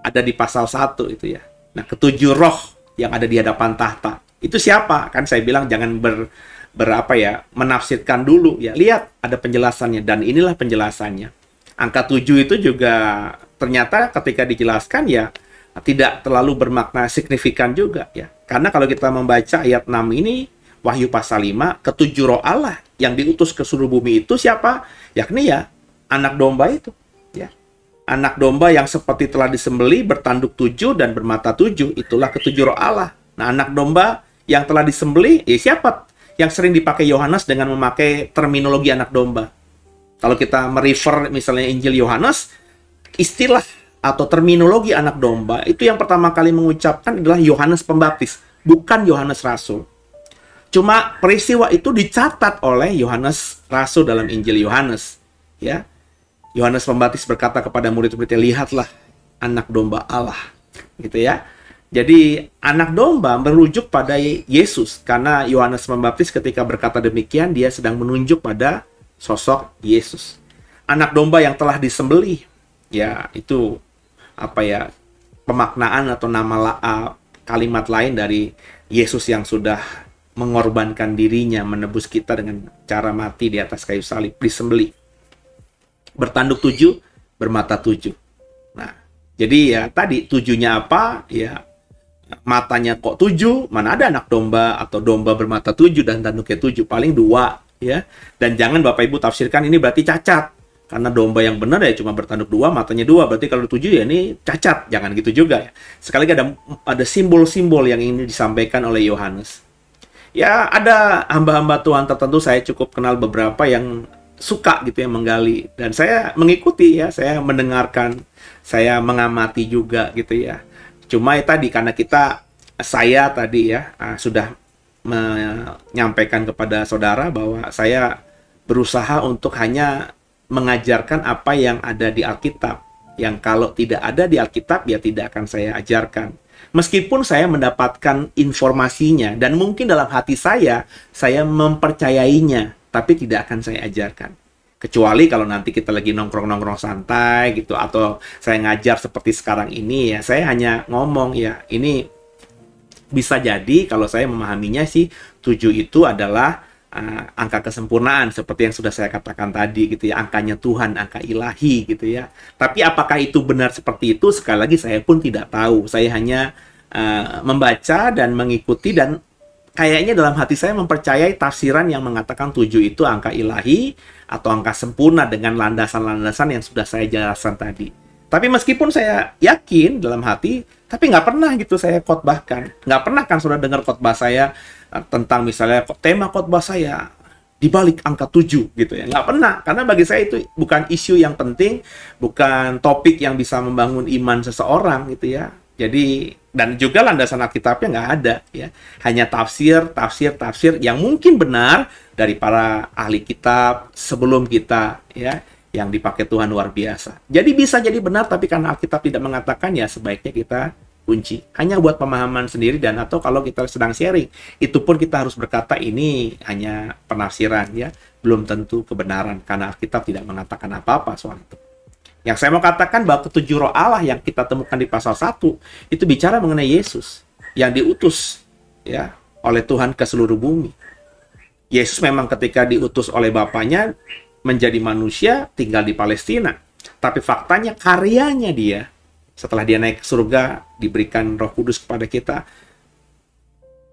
Ada di pasal 1 itu, ya. Nah, ketujuh roh yang ada di hadapan tahta. Itu siapa? Kan saya bilang jangan menafsirkan dulu, ya. Lihat ada penjelasannya, dan inilah penjelasannya. Angka 7 itu juga ternyata ketika dijelaskan ya tidak terlalu bermakna signifikan juga, ya. Karena kalau kita membaca ayat 6 ini, Wahyu pasal 5, ketujuh roh Allah yang diutus ke seluruh bumi itu siapa? Yakni ya anak domba itu, ya. Anak domba yang seperti telah disembelih, bertanduk 7 dan bermata 7, itulah ketujuh roh Allah. Nah, anak domba yang telah disembelih, siapa? Yang sering dipakai Yohanes dengan memakai terminologi anak domba. Kalau kita merefer misalnya Injil Yohanes, istilah atau terminologi anak domba itu yang pertama kali mengucapkan adalah Yohanes Pembaptis, bukan Yohanes Rasul. Cuma peristiwa itu dicatat oleh Yohanes Rasul dalam Injil Yohanes, ya. Yohanes Pembaptis berkata kepada murid-muridnya, lihatlah anak domba Allah, gitu ya. Jadi anak domba merujuk pada Yesus, karena Yohanes Pembaptis ketika berkata demikian dia sedang menunjuk pada sosok Yesus. Anak domba yang telah disembelih, ya, itu pemaknaan atau kalimat lain dari Yesus yang sudah mengorbankan dirinya menebus kita dengan cara mati di atas kayu salib, disembelih. Bertanduk 7, bermata 7. Nah, jadi ya tadi 7-nya apa? Ya, matanya kok 7, mana ada anak domba atau domba bermata 7 dan tanduknya 7, paling 2. Ya, dan jangan Bapak Ibu tafsirkan ini berarti cacat, karena domba yang benar ya cuma bertanduk 2, matanya 2, berarti kalau 7 ya ini cacat. Jangan gitu juga, ya. Sekali lagi ada simbol-simbol yang ingin disampaikan oleh Yohanes. Ya, ada hamba-hamba Tuhan tertentu, saya cukup kenal beberapa yang suka gitu ya menggali, dan saya mengikuti, ya, saya mendengarkan, saya mengamati juga gitu ya. Cuma ya tadi karena saya tadi ya sudah menyampaikan kepada saudara bahwa saya berusaha untuk hanya mengajarkan apa yang ada di Alkitab. Yang kalau tidak ada di Alkitab, ya tidak akan saya ajarkan. Meskipun saya mendapatkan informasinya, dan mungkin dalam hati saya mempercayainya, tapi tidak akan saya ajarkan. Kecuali kalau nanti kita lagi nongkrong-nongkrong santai gitu, atau saya ngajar seperti sekarang ini, ya saya hanya ngomong, ya ini bisa jadi kalau saya memahaminya sih 7 itu adalah angka kesempurnaan seperti yang sudah saya katakan tadi gitu ya, angkanya Tuhan, angka ilahi gitu ya. Tapi apakah itu benar seperti itu? Sekali lagi saya pun tidak tahu. Saya hanya membaca dan mengikuti, dan kayaknya dalam hati saya mempercayai tafsiran yang mengatakan 7 itu angka ilahi atau angka sempurna dengan landasan-landasan yang sudah saya jelaskan tadi. Tapi meskipun saya yakin dalam hati, tapi nggak pernah gitu saya khotbahkan. Nggak pernah kan saudara dengar khotbah saya tentang misalnya tema khotbah saya di balik angka 7 gitu ya. Nggak pernah, karena bagi saya itu bukan isu yang penting, bukan topik yang bisa membangun iman seseorang gitu ya. Jadi, dan juga landasan Alkitabnya nggak ada, ya. Hanya tafsir yang mungkin benar dari para ahli kitab sebelum kita, ya, yang dipakai Tuhan luar biasa. Jadi bisa jadi benar, tapi karena Alkitab tidak mengatakan, ya sebaiknya kita kunci. Hanya buat pemahaman sendiri, dan atau kalau kita sedang sharing, itu pun kita harus berkata ini hanya penafsiran, ya. Belum tentu kebenaran, karena Alkitab tidak mengatakan apa-apa soal itu. Yang saya mau katakan bahwa ketujuh roh Allah yang kita temukan di pasal 1 itu bicara mengenai Yesus yang diutus, ya, oleh Tuhan ke seluruh bumi. Yesus memang ketika diutus oleh Bapaknya menjadi manusia tinggal di Palestina. Tapi faktanya karyanya dia setelah dia naik ke surga diberikan Roh Kudus kepada kita.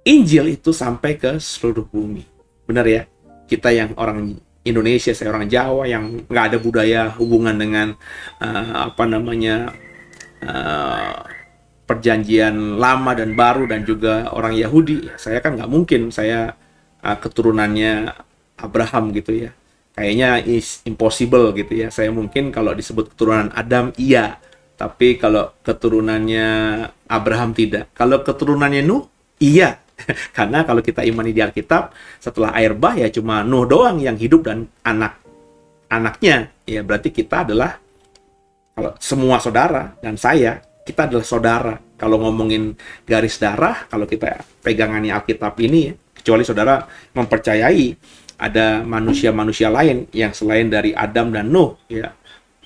Injil itu sampai ke seluruh bumi. Benar ya? Kita yang orang Indonesia, saya orang Jawa yang nggak ada budaya hubungan dengan perjanjian lama dan baru, dan juga orang Yahudi. Saya kan nggak mungkin saya keturunannya Abraham gitu ya. Kayaknya is impossible gitu ya. Saya mungkin kalau disebut keturunan Adam iya, tapi kalau keturunannya Abraham tidak. Kalau keturunannya Nuh iya. Karena kalau kita imani di Alkitab, setelah air bah ya cuma Nuh doang yang hidup dan anak-anaknya. Ya berarti kita adalah, kalau semua saudara dan kita adalah saudara. Kalau ngomongin garis darah, kalau kita pegangannya Alkitab ini, kecuali saudara mempercayai ada manusia-manusia lain yang selain dari Adam dan Nuh, ya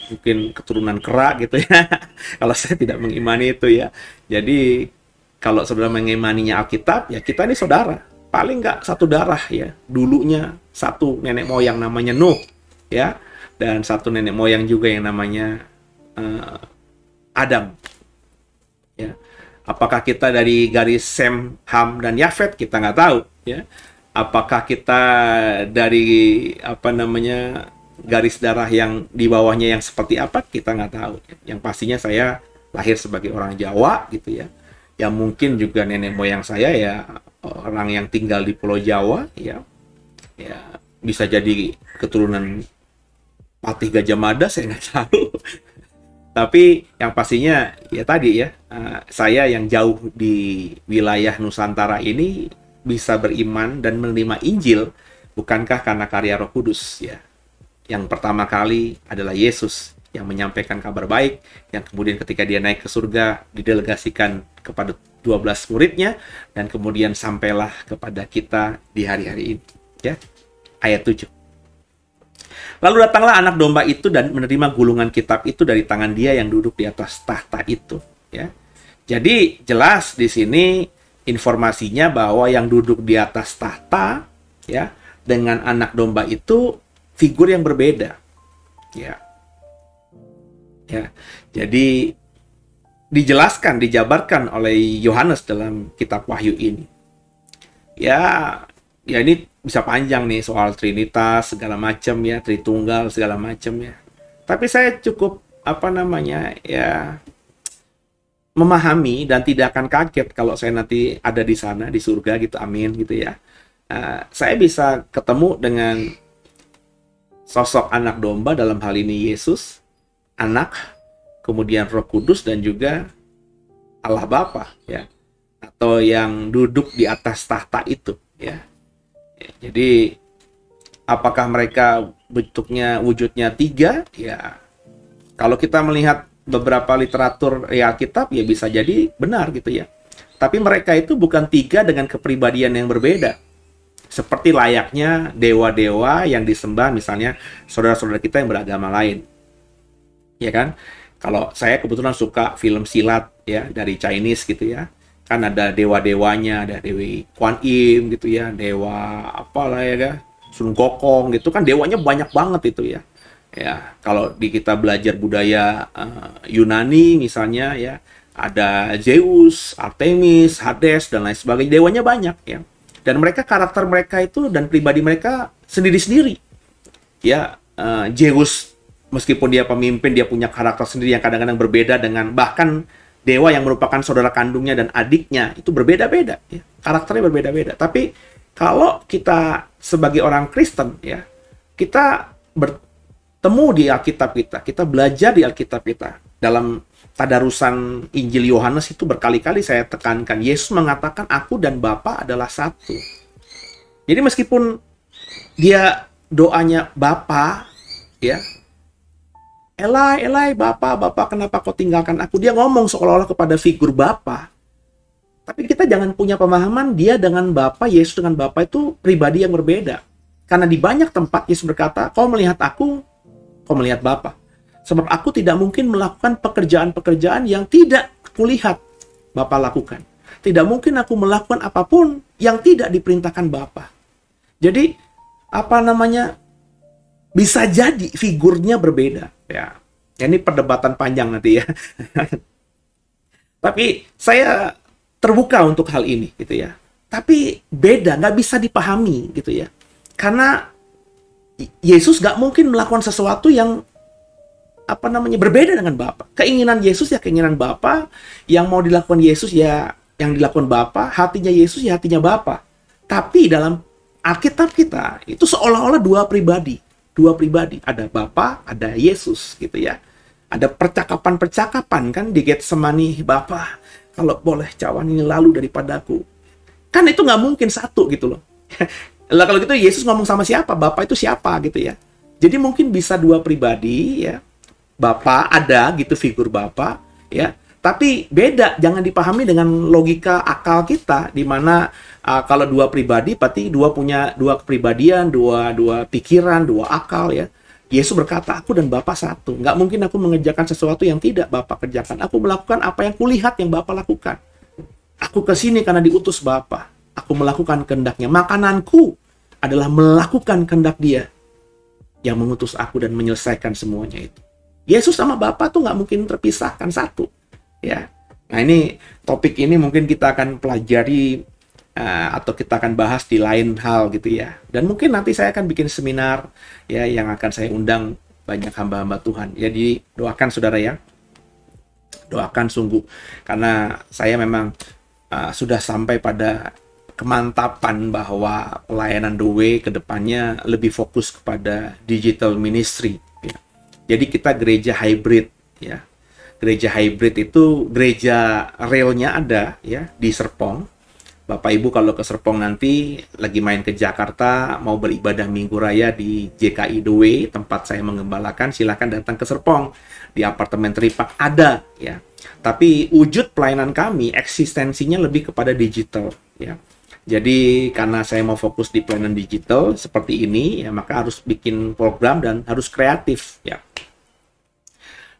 mungkin keturunan kera gitu ya. Kalau saya tidak mengimani itu ya. Jadi kalau saudara mengimaninya Alkitab, ya kita ini saudara. Paling nggak satu darah ya. Dulunya satu nenek moyang namanya Nuh, ya, dan satu nenek moyang juga yang namanya Adam. Ya. Apakah kita dari garis Sem, Ham, dan Yafet? Kita nggak tahu. Ya. Apakah kita dari garis darah yang di bawahnya yang seperti apa? Kita nggak tahu. Yang pastinya saya lahir sebagai orang Jawa gitu ya. Yang mungkin juga nenek moyang saya ya orang yang tinggal di Pulau Jawa, ya bisa jadi keturunan Patih Gajah Mada, saya nggak tahu. Tapi yang pastinya ya tadi ya, saya yang jauh di wilayah Nusantara ini bisa beriman dan menerima Injil bukankah karena karya Roh Kudus ya. Yang pertama kali adalah Yesus yang menyampaikan kabar baik, yang kemudian ketika dia naik ke surga didelegasikan kepada 12 muridnya, dan kemudian sampailah kepada kita di hari-hari ini. Ya, ayat 7. Lalu datanglah anak domba itu dan menerima gulungan kitab itu dari tangan dia yang duduk di atas tahta itu. Ya, jadi jelas di sini informasinya bahwa yang duduk di atas tahta, ya, dengan anak domba itu figur yang berbeda. Ya. Ya, jadi dijelaskan, dijabarkan oleh Yohanes dalam kitab Wahyu ini. Ya ini bisa panjang nih soal Trinitas segala macam ya, Tritunggal segala macam ya. Tapi saya cukup ya memahami dan tidak akan kaget kalau saya nanti ada di sana di surga gitu, amin gitu ya. Saya bisa ketemu dengan sosok anak domba, dalam hal ini Yesus, Anak, kemudian Roh Kudus, dan juga Allah Bapa ya, atau yang duduk di atas tahta itu ya. Jadi apakah mereka wujudnya tiga ya? Kalau kita melihat beberapa literatur Alkitab ya bisa jadi benar gitu ya. Tapi mereka itu bukan tiga dengan kepribadian yang berbeda. Seperti layaknya dewa-dewa yang disembah misalnya saudara-saudara kita yang beragama lain. Ya kan? Kalau saya kebetulan suka film silat ya dari Chinese gitu ya. Kan ada dewa-dewanya, ada Dewi Kuan Im gitu ya, dewa apalah ya, Sun Gokong gitu kan, dewanya banyak banget itu ya. Ya, kalau di kita belajar budaya Yunani misalnya ya, ada Zeus, Artemis, Hades dan lain sebagainya, dewanya banyak ya. Dan mereka, karakter mereka itu dan pribadi mereka sendiri-sendiri. Ya, Zeus meskipun dia pemimpin, dia punya karakter sendiri yang kadang-kadang berbeda dengan bahkan dewa yang merupakan saudara kandungnya dan adiknya, itu berbeda-beda ya. Karakternya berbeda-beda. Tapi kalau kita sebagai orang Kristen ya, kita bertemu di Alkitab kita belajar di Alkitab kita dalam tadarusan Injil Yohanes itu berkali-kali saya tekankan, Yesus mengatakan aku dan Bapa adalah satu. Jadi meskipun dia doanya Bapa, ya, Elai, Elai, Bapa, Bapa, kenapa kau tinggalkan aku? Dia ngomong seolah-olah kepada figur Bapa. Tapi kita jangan punya pemahaman dia dengan Bapa, Yesus dengan Bapa itu pribadi yang berbeda. Karena di banyak tempat Yesus berkata, kau melihat aku, kau melihat Bapa. Sebab aku tidak mungkin melakukan pekerjaan-pekerjaan yang tidak kulihat Bapa lakukan. Tidak mungkin aku melakukan apapun yang tidak diperintahkan Bapa. Jadi, bisa jadi figurnya berbeda. Ya, ini perdebatan panjang nanti ya. Tapi saya terbuka untuk hal ini gitu ya. Tapi beda, nggak bisa dipahami gitu ya. Karena Yesus nggak mungkin melakukan sesuatu yang berbeda dengan Bapa. Keinginan Yesus ya keinginan Bapa, yang mau dilakukan Yesus ya yang dilakukan Bapa, hatinya Yesus ya hatinya Bapa. Tapi dalam Alkitab kita itu seolah-olah dua pribadi, ada Bapa, ada Yesus gitu ya. Ada percakapan kan di Getsemani, Bapa, kalau boleh cawan ini lalu daripadaku. Kan itu nggak mungkin satu gitu loh. Lah kalau gitu Yesus ngomong sama siapa? Bapa itu siapa gitu ya. Jadi mungkin bisa dua pribadi ya. Bapa ada gitu figur Bapa ya. Tapi beda, jangan dipahami dengan logika akal kita di mana kalau dua pribadi berarti punya dua kepribadian, dua pikiran, dua akal ya. Yesus berkata, aku dan Bapa satu. Nggak mungkin aku mengerjakan sesuatu yang tidak Bapa kerjakan. Aku melakukan apa yang kulihat yang Bapa lakukan. Aku ke sini karena diutus Bapa. Aku melakukan kehendaknya. Makananku adalah melakukan kehendak Dia yang mengutus aku dan menyelesaikan semuanya itu. Yesus sama Bapa tuh nggak mungkin terpisahkan satu. Ya. Nah ini topik ini mungkin kita akan pelajari atau kita akan bahas di lain hal gitu ya. Dan mungkin nanti saya akan bikin seminar ya yang akan saya undang banyak hamba-hamba Tuhan. Jadi doakan saudara ya. Doakan sungguh karena saya memang sudah sampai pada kemantapan bahwa pelayanan The Way ke depannya lebih fokus kepada digital ministry ya. Jadi kita gereja hybrid ya. Gereja hybrid itu gereja realnya ada ya di Serpong. Bapak Ibu kalau ke Serpong nanti lagi main ke Jakarta mau beribadah Minggu Raya di JKI The Way tempat saya mengembalakan, silakan datang ke Serpong di apartemen Teripak ada ya. Tapi wujud pelayanan kami eksistensinya lebih kepada digital ya. Jadi karena saya mau fokus di pelayanan digital seperti ini ya maka harus bikin program dan harus kreatif ya.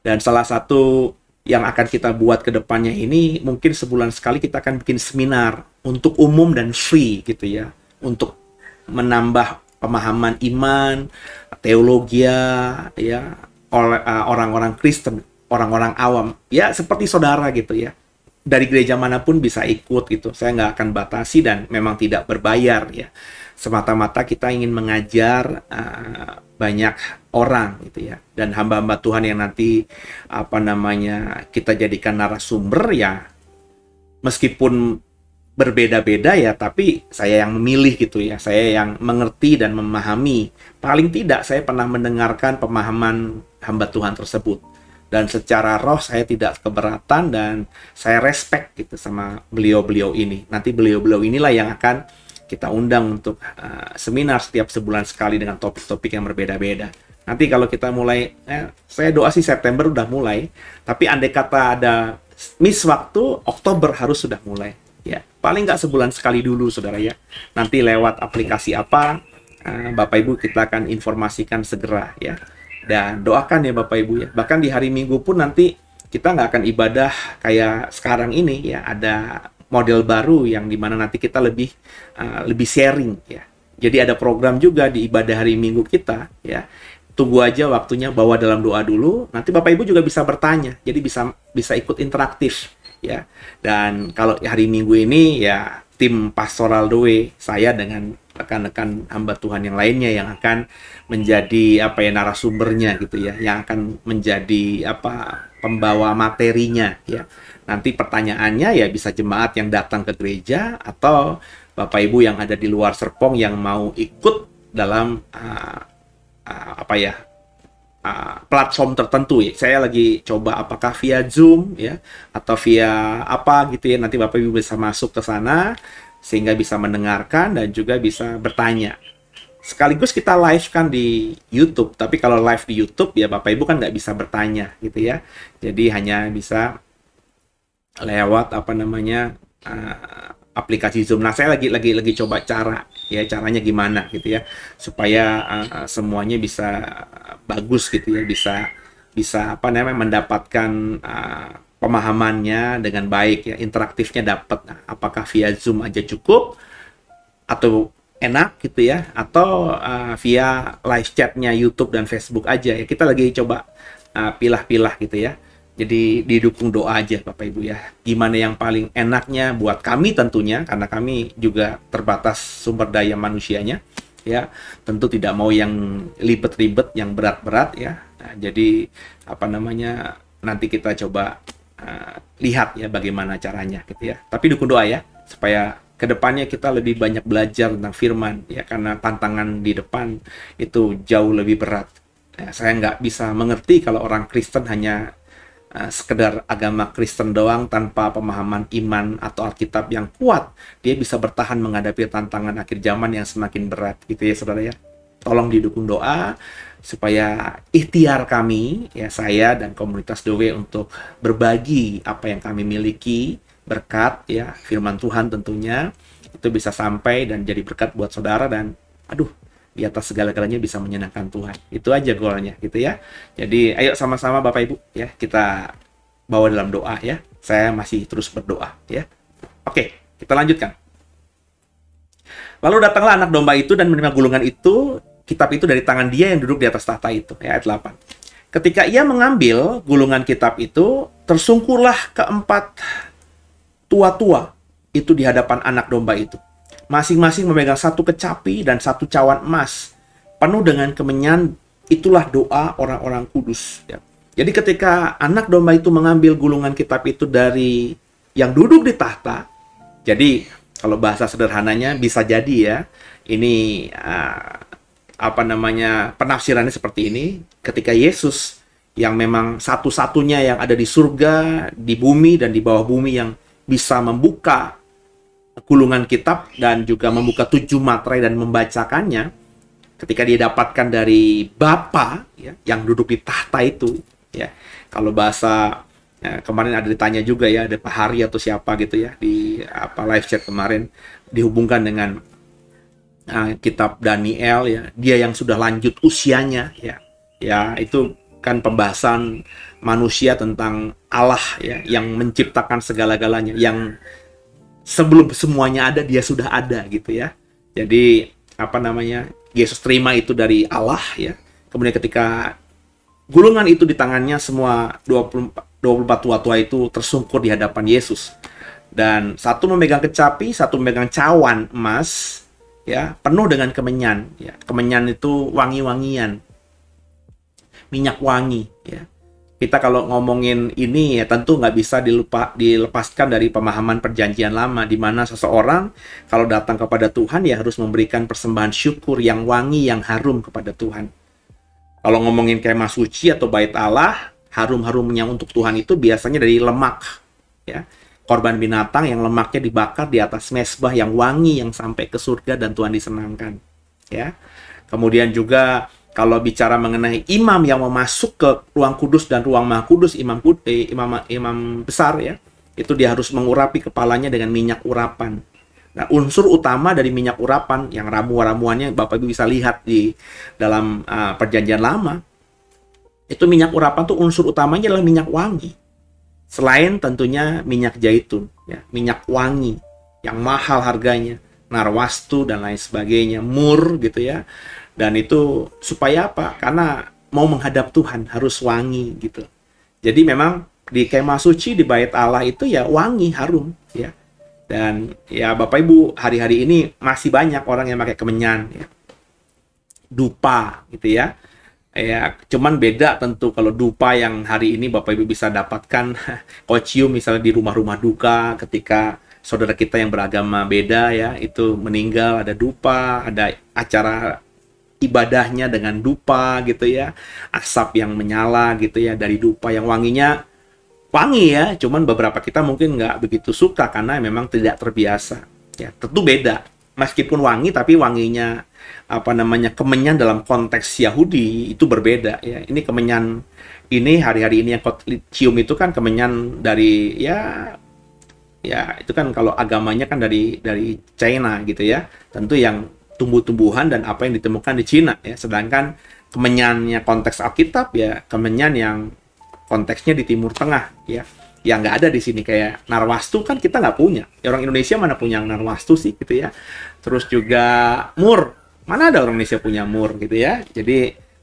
Dan salah satu yang akan kita buat ke depannya ini mungkin sebulan sekali kita akan bikin seminar untuk umum dan free gitu ya, untuk menambah pemahaman iman, teologi ya, orang-orang Kristen, orang-orang awam ya seperti saudara gitu ya, dari gereja manapun bisa ikut gitu. Saya nggak akan batasi dan memang tidak berbayar ya, semata-mata kita ingin mengajar banyak orang gitu ya, dan hamba-hamba Tuhan yang nanti kita jadikan narasumber ya meskipun berbeda-beda ya, tapi saya yang memilih gitu ya, saya yang mengerti dan memahami. Paling tidak saya pernah mendengarkan pemahaman hamba Tuhan tersebut dan secara roh saya tidak keberatan dan saya respect gitu sama beliau-beliau ini. Nanti beliau-beliau inilah yang akan kita undang untuk seminar setiap sebulan sekali dengan topik-topik yang berbeda-beda. Nanti kalau kita mulai, saya doa sih September udah mulai, tapi andai kata ada miss waktu, Oktober harus sudah mulai. Ya, paling nggak sebulan sekali dulu, saudara ya. Nanti lewat aplikasi apa, Bapak Ibu kita akan informasikan segera ya. Dan doakan ya Bapak Ibu ya. Bahkan di hari Minggu pun nanti kita nggak akan ibadah kayak sekarang ini ya. Ada model baru yang dimana nanti kita lebih sharing ya. Jadi ada program juga di ibadah hari Minggu kita ya. Tunggu aja waktunya, bawa dalam doa dulu. Nanti Bapak Ibu juga bisa bertanya. Jadi bisa ikut interaktif ya. Dan kalau hari Minggu ini ya tim Pastoral The Way, saya dengan rekan-rekan hamba Tuhan yang lainnya yang akan menjadi narasumbernya gitu ya, yang akan menjadi pembawa materinya ya. Nanti pertanyaannya ya bisa jemaat yang datang ke gereja atau Bapak Ibu yang ada di luar Serpong yang mau ikut dalam platform tertentu ya. Saya lagi coba apakah via Zoom ya atau via apa gitu ya. Nanti Bapak Ibu bisa masuk ke sana sehingga bisa mendengarkan dan juga bisa bertanya. Sekaligus kita live kan di YouTube, tapi kalau live di YouTube ya Bapak Ibu kan nggak bisa bertanya gitu ya. Jadi hanya bisa lewat aplikasi Zoom. Nah, saya lagi coba caranya gimana gitu ya supaya semuanya bisa bagus gitu ya, bisa mendapatkan pemahamannya dengan baik ya, interaktifnya dapat. Nah, apakah via Zoom aja cukup atau enak gitu ya, atau via live chatnya YouTube dan Facebook aja ya. Kita lagi coba pilah-pilah gitu ya. Jadi didukung doa aja Bapak Ibu ya. Gimana yang paling enaknya buat kami tentunya, karena kami juga terbatas sumber daya manusianya ya. Tentu tidak mau yang ribet-ribet, yang berat-berat ya. Nah, jadi nanti kita coba lihat ya bagaimana caranya gitu ya. Tapi dukung doa ya supaya kedepannya kita lebih banyak belajar tentang firman ya, karena tantangan di depan itu jauh lebih berat. Ya, saya nggak bisa mengerti kalau orang Kristen hanya sekedar agama Kristen doang tanpa pemahaman iman atau Alkitab yang kuat, dia bisa bertahan menghadapi tantangan akhir zaman yang semakin berat gitu ya saudara ya. Tolong didukung doa supaya ikhtiar kami ya, saya dan komunitas Doe untuk berbagi apa yang kami miliki, berkat ya firman Tuhan tentunya, itu bisa sampai dan jadi berkat buat saudara, dan di atas segala-galanya bisa menyenangkan Tuhan. Itu aja goalnya gitu ya. Jadi ayo sama-sama Bapak Ibu ya, kita bawa dalam doa ya. Saya masih terus berdoa ya. Oke, kita lanjutkan. Lalu datanglah anak domba itu dan menerima gulungan itu, kitab itu dari tangan dia yang duduk di atas tahta itu. Ya, ayat 8. Ketika ia mengambil gulungan kitab itu, tersungkurlah keempat tua-tua itu di hadapan anak domba itu. Masing-masing memegang satu kecapi dan satu cawan emas penuh dengan kemenyan. Itulah doa orang-orang kudus ya. Jadi ketika anak domba itu mengambil gulungan kitab itu dari yang duduk di tahta, jadi kalau bahasa sederhananya bisa jadi ya, ini penafsirannya seperti ini. Ketika Yesus yang memang satu-satunya yang ada di surga, di bumi dan di bawah bumi yang bisa membuka gulungan kitab dan juga membuka 7 materai dan membacakannya, ketika dia dapatkan dari Bapa ya, yang duduk di tahta itu ya. Kalau bahasa kemarin ada ditanya juga ya, ada Pak Hari atau siapa gitu ya di live chat kemarin, dihubungkan dengan kitab Daniel ya, dia yang sudah lanjut usianya ya. Ya, itu kan pembahasan manusia tentang Allah ya, yang menciptakan segala-galanya, yang sebelum semuanya ada, dia sudah ada gitu ya. Jadi Yesus terima itu dari Allah ya. Kemudian ketika gulungan itu di tangannya, semua 24 tua-tua itu tersungkur di hadapan Yesus. Dan satu memegang kecapi, satu memegang cawan emas ya, penuh dengan kemenyan ya. Kemenyan itu wangi-wangian, minyak wangi ya. Kita kalau ngomongin ini ya tentu nggak bisa dilepaskan dari pemahaman perjanjian lama, di mana seseorang kalau datang kepada Tuhan ya harus memberikan persembahan syukur yang wangi, yang harum kepada Tuhan. Kalau ngomongin kemah suci atau bait Allah, harum-harumnya untuk Tuhan itu biasanya dari lemak ya. Korban binatang yang lemaknya dibakar di atas mezbah yang wangi, yang sampai ke surga dan Tuhan disenangkan ya. Kemudian juga kalau bicara mengenai imam yang mau masuk ke ruang kudus dan ruang maha kudus, imam besar ya, itu dia harus mengurapi kepalanya dengan minyak urapan. Nah, unsur utama dari minyak urapan yang ramuannya Bapak Ibu bisa lihat di dalam perjanjian lama, itu minyak urapan tuh unsur utamanya adalah minyak wangi. Selain tentunya minyak zaitun ya, minyak wangi yang mahal harganya, narwastu dan lain sebagainya, mur gitu ya. Dan itu supaya apa? Karena mau menghadap Tuhan harus wangi gitu. Jadi memang di kemah suci, di bait Allah itu ya wangi, harum ya. Dan ya Bapak Ibu, hari-hari ini masih banyak orang yang pakai kemenyan ya. Dupa gitu ya. Ya, cuman beda tentu kalau dupa yang hari ini Bapak Ibu bisa dapatkan kocium misalnya di rumah-rumah duka ketika saudara kita yang beragama beda ya, itu meninggal, ada dupa, ada acara ibadahnya dengan dupa gitu ya, asap yang menyala gitu ya, dari dupa yang wanginya wangi ya, cuman beberapa kita mungkin nggak begitu suka karena memang tidak terbiasa ya. Tentu beda, meskipun wangi tapi wanginya kemenyan dalam konteks Yahudi itu berbeda ya. Ini kemenyan ini hari-hari ini yang kau cium itu kan kemenyan dari ya itu kan kalau agamanya kan dari China gitu ya, tentu yang tumbuh-tumbuhan dan apa yang ditemukan di Cina ya. Sedangkan kemenyannya konteks Alkitab ya kemenyan yang konteksnya di Timur Tengah ya, yang nggak ada di sini. Kayak narwastu kan kita nggak punya ya, orang Indonesia mana punya narwastu sih gitu ya. Terus juga mur, mana ada orang Indonesia punya mur gitu ya.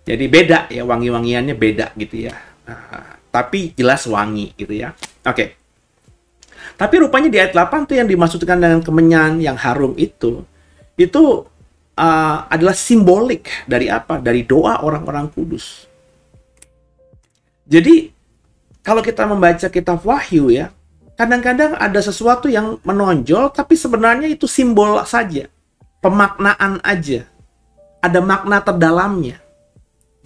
Jadi beda ya, wangi-wangiannya beda gitu ya. Tapi jelas wangi gitu ya. Oke. Tapi rupanya di ayat 8 tuh yang dimaksudkan dengan kemenyan yang harum itu adalah simbolik dari apa? Dari doa orang-orang kudus. Jadi kalau kita membaca kitab Wahyu ya, kadang-kadang ada sesuatu yang menonjol tapi sebenarnya itu simbol saja, pemaknaan aja. Ada makna terdalamnya.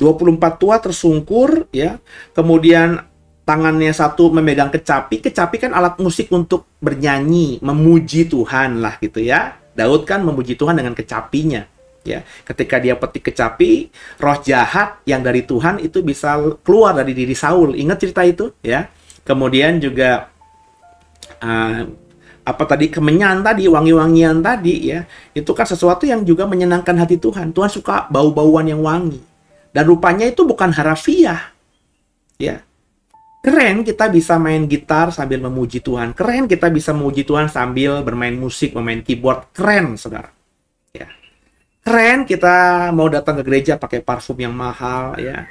24 tua tersungkur ya, kemudian tangannya satu memegang kecapi. Kecapi kan alat musik untuk bernyanyi, memuji Tuhan lah gitu ya. Daud kan memuji Tuhan dengan kecapinya. Ya, ketika dia petik kecapi, roh jahat yang dari Tuhan itu bisa keluar dari diri Saul. Ingat cerita itu, ya. Kemudian juga kemenyan tadi, wangi-wangian tadi, ya. Itu kan sesuatu yang juga menyenangkan hati Tuhan. Tuhan suka bau-bauan yang wangi. Dan rupanya itu bukan harafiah. Ya. Keren kita bisa main gitar sambil memuji Tuhan. Keren kita bisa memuji Tuhan sambil bermain musik, bermain keyboard. Keren, saudara. Ya. Keren kita mau datang ke gereja pakai parfum yang mahal ya.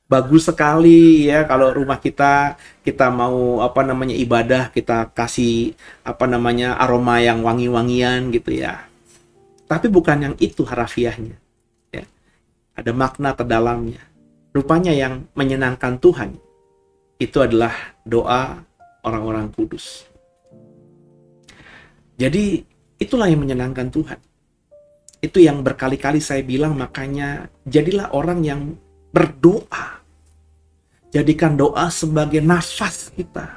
Bagus sekali ya kalau rumah kita mau ibadah, kita kasih aroma yang wangi-wangian gitu ya. Tapi bukan yang itu harafiahnya. Ya. Ada makna terdalamnya. Rupanya yang menyenangkan Tuhan itu adalah doa orang-orang kudus. Jadi itulah yang menyenangkan Tuhan. Itu yang berkali-kali saya bilang, makanya jadilah orang yang berdoa. Jadikan doa sebagai nafas kita.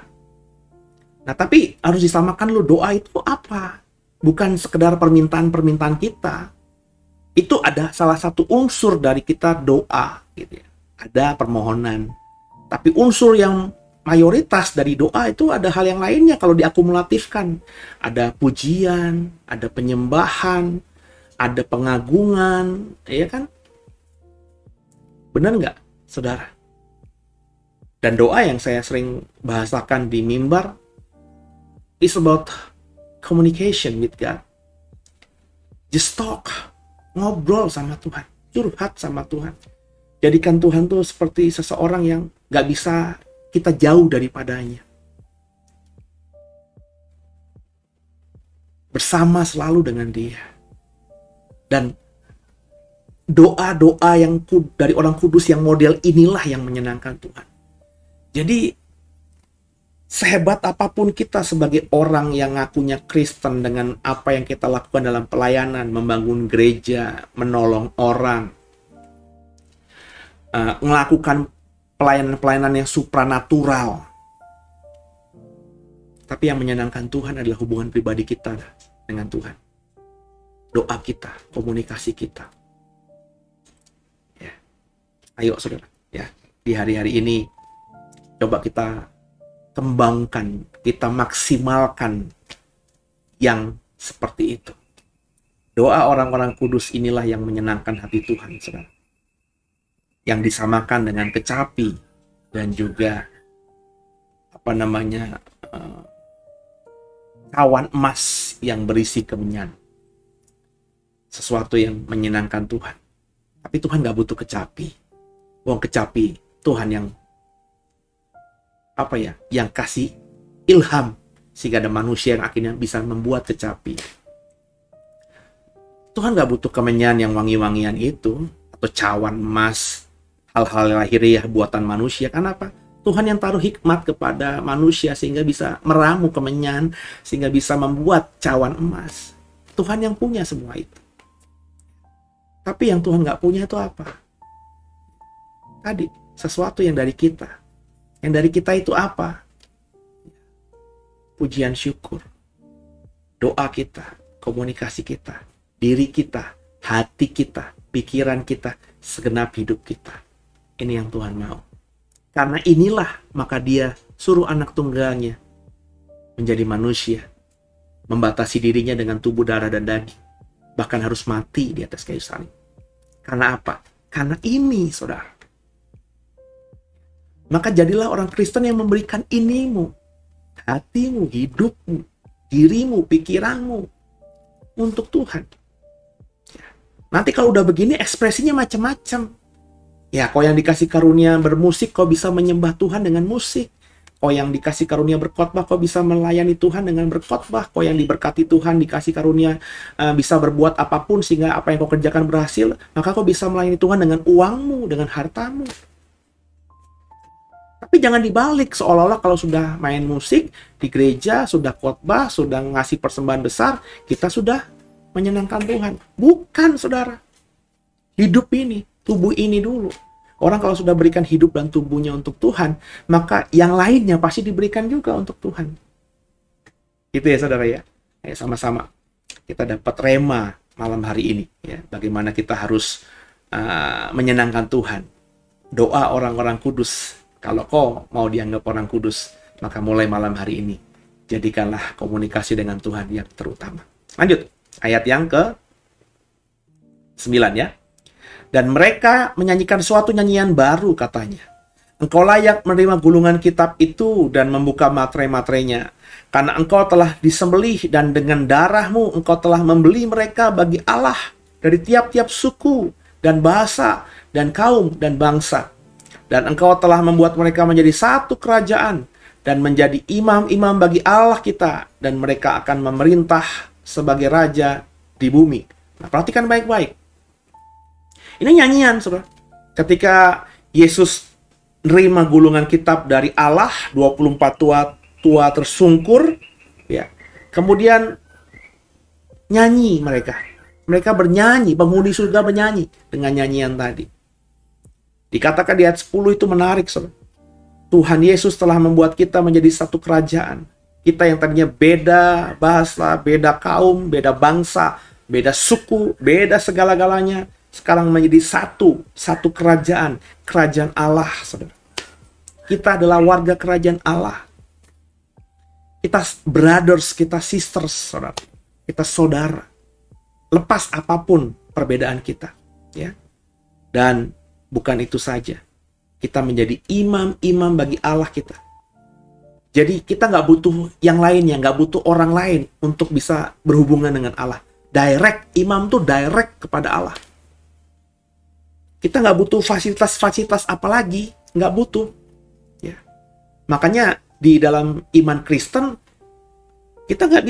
Nah, tapi harus disamakan dulu, doa itu apa? Bukan sekedar permintaan-permintaan kita. Itu ada salah satu unsur dari kita doa. Gitu ya. Ada permohonan. Tapi unsur yang mayoritas dari doa itu ada hal yang lainnya kalau diakumulatifkan. Ada pujian, ada penyembahan, ada pengagungan, ya kan? Benar nggak, saudara? Dan doa yang saya sering bahasakan di mimbar is about communication with God. Just talk, ngobrol sama Tuhan, curhat sama Tuhan. Jadikan Tuhan tuh seperti seseorang yang nggak bisa kita jauh daripadanya. Bersama selalu dengan Dia. Dan doa-doa yang dari orang kudus yang model inilah yang menyenangkan Tuhan. Jadi sehebat apapun kita sebagai orang yang ngakunya Kristen dengan apa yang kita lakukan dalam pelayanan, membangun gereja, menolong orang, melakukan pelayanan-pelayanan yang supranatural. Tapi yang menyenangkan Tuhan adalah hubungan pribadi kita dengan Tuhan. Doa kita, komunikasi kita. Ya. Ayo saudara, ya. Di hari-hari ini coba kita kembangkan, kita maksimalkan yang seperti itu. Doa orang-orang kudus inilah yang menyenangkan hati Tuhan, saudara. Yang disamakan dengan kecapi dan juga cawan emas yang berisi kemenyan. Sesuatu yang menyenangkan Tuhan. Tapi Tuhan gak butuh kecapi. Kecapi Tuhan yang yang kasih ilham sehingga ada manusia yang akhirnya bisa membuat kecapi. Tuhan gak butuh kemenyan yang wangi-wangian itu atau cawan emas, hal-hal lahiriah buatan manusia. Kenapa? Tuhan yang taruh hikmat kepada manusia sehingga bisa meramu kemenyan, sehingga bisa membuat cawan emas. Tuhan yang punya semua itu. Tapi yang Tuhan nggak punya itu apa? Tadi, sesuatu yang dari kita. Yang dari kita itu apa? Pujian syukur. Doa kita, komunikasi kita, diri kita, hati kita, pikiran kita, segenap hidup kita. Ini yang Tuhan mau. Karena inilah maka Dia suruh anak tunggalnya menjadi manusia, membatasi dirinya dengan tubuh darah dan daging, bahkan harus mati di atas kayu salib. Karena apa? Karena ini, saudara. Maka jadilah orang Kristen yang memberikan inimu, hatimu, hidupmu, dirimu, pikiranmu untuk Tuhan. Nanti kalau udah begini ekspresinya macam-macam. Ya, kau yang dikasih karunia bermusik, kau bisa menyembah Tuhan dengan musik. Kau yang dikasih karunia berkhotbah, kau bisa melayani Tuhan dengan berkhotbah. Kau yang diberkati Tuhan, dikasih karunia bisa berbuat apapun sehingga apa yang kau kerjakan berhasil, maka kau bisa melayani Tuhan dengan uangmu, dengan hartamu. Tapi jangan dibalik, seolah-olah kalau sudah main musik di gereja, sudah khotbah, sudah ngasih persembahan besar, kita sudah menyenangkan Tuhan. Bukan, saudara. Hidup ini, tubuh ini dulu. Orang kalau sudah berikan hidup dan tubuhnya untuk Tuhan, maka yang lainnya pasti diberikan juga untuk Tuhan. Gitu ya, saudara ya. Ayo sama-sama kita dapat rema malam hari ini. Ya, bagaimana kita harus menyenangkan Tuhan. Doa orang-orang kudus. Kalau kau mau dianggap orang kudus, maka mulai malam hari ini, jadikanlah komunikasi dengan Tuhan yang terutama. Lanjut, ayat yang ke-9 ya. Dan mereka menyanyikan suatu nyanyian baru katanya. Engkau layak menerima gulungan kitab itu dan membuka materai-materainya. Karena engkau telah disembelih dan dengan darahmu engkau telah membeli mereka bagi Allah dari tiap-tiap suku dan bahasa dan kaum dan bangsa. Dan engkau telah membuat mereka menjadi satu kerajaan dan menjadi imam-imam bagi Allah kita. Dan mereka akan memerintah sebagai raja di bumi. Nah, perhatikan baik-baik. Ini nyanyian, saudara. Ketika Yesus nerima gulungan kitab dari Allah, 24 tua tersungkur, ya. Kemudian nyanyi mereka. Mereka bernyanyi, penghuni surga bernyanyi dengan nyanyian tadi. Dikatakan di ayat 10 itu menarik, saudara. Tuhan Yesus telah membuat kita menjadi satu kerajaan. Kita yang tadinya beda bahasa, beda kaum, beda bangsa, beda suku, beda segala-galanya, sekarang menjadi satu kerajaan, kerajaan Allah, saudara. Kita adalah warga kerajaan Allah. Kita brothers, kita sisters, saudara. Kita saudara. Lepas apapun perbedaan kita, ya. Dan bukan itu saja. Kita menjadi imam-imam bagi Allah kita. Jadi kita nggak butuh yang lainnya, nggak butuh orang lain untuk bisa berhubungan dengan Allah. Direct, imam tuh direct kepada Allah. Kita nggak butuh fasilitas-fasilitas apalagi, nggak butuh. Ya. Makanya di dalam iman Kristen, kita nggak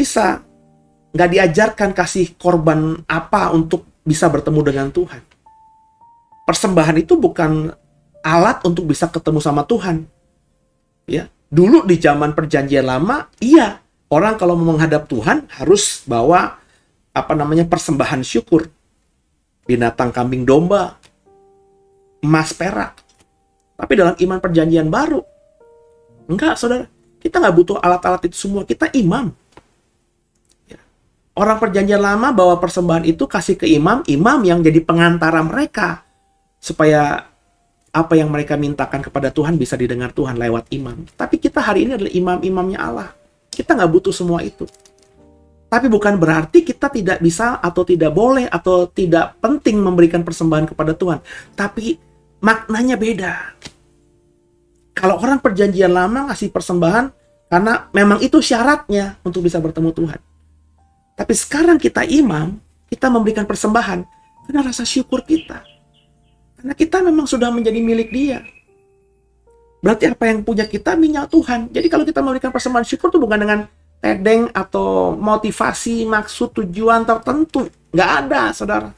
diajarkan kasih korban apa untuk bisa bertemu dengan Tuhan. Persembahan itu bukan alat untuk bisa ketemu sama Tuhan. Ya, dulu di zaman Perjanjian Lama, iya, orang kalau mau menghadap Tuhan harus bawa persembahan syukur. Binatang kambing domba, emas perak. Tapi dalam iman Perjanjian Baru, enggak, saudara. Kita nggak butuh alat-alat itu semua. Kita imam. Ya. Orang Perjanjian Lama bawa persembahan itu kasih ke imam yang jadi pengantara mereka. Supaya apa yang mereka mintakan kepada Tuhan bisa didengar Tuhan lewat imam. Tapi kita hari ini adalah imam-imamnya Allah. Kita nggak butuh semua itu. Tapi bukan berarti kita tidak bisa atau tidak boleh atau tidak penting memberikan persembahan kepada Tuhan. Tapi maknanya beda. Kalau orang Perjanjian Lama ngasih persembahan karena memang itu syaratnya untuk bisa bertemu Tuhan. Tapi sekarang kita imam, kita memberikan persembahan karena rasa syukur kita. Karena kita memang sudah menjadi milik Dia. Berarti apa yang punya kita minyak Tuhan. Jadi kalau kita memberikan persembahan syukur itu bukan dengan tedeng atau motivasi, maksud, tujuan tertentu. Nggak ada, saudara.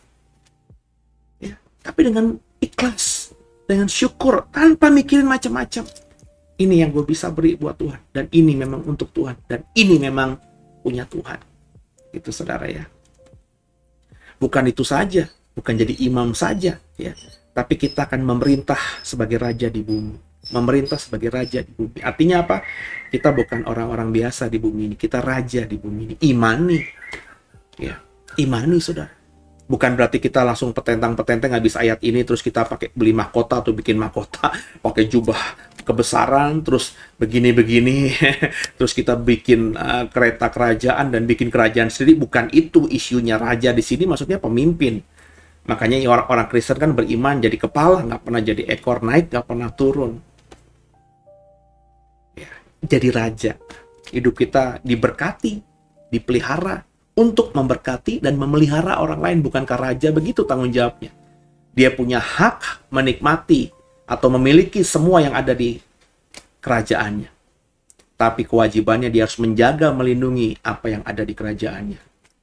Ya. Tapi dengan ikhlas, dengan syukur, tanpa mikirin macam-macam. Ini yang gue bisa beri buat Tuhan. Dan ini memang untuk Tuhan. Dan ini memang punya Tuhan. Itu, saudara ya. Bukan itu saja. bukan jadi imam saja, ya, tapi kita akan memerintah sebagai raja di bumi. Memerintah sebagai raja di bumi. Artinya apa? Kita bukan orang-orang biasa di bumi ini, kita raja di bumi ini. Imani, ya, imani saudara. Bukan berarti kita langsung petentang-petentang habis ayat ini terus kita pakai beli mahkota atau bikin mahkota, pakai jubah kebesaran, terus begini-begini, terus kita bikin kereta kerajaan dan bikin kerajaan sendiri. Bukan itu isunya. Raja di sini maksudnya pemimpin. Makanya orang-orang Kristen kan beriman jadi kepala, nggak pernah jadi ekor, naik nggak pernah turun. Ya, jadi raja. Hidup kita diberkati, dipelihara untuk memberkati dan memelihara orang lain. Bukankah raja begitu tanggung jawabnya? Dia punya hak menikmati atau memiliki semua yang ada di kerajaannya. Tapi kewajibannya dia harus menjaga, melindungi apa yang ada di kerajaannya.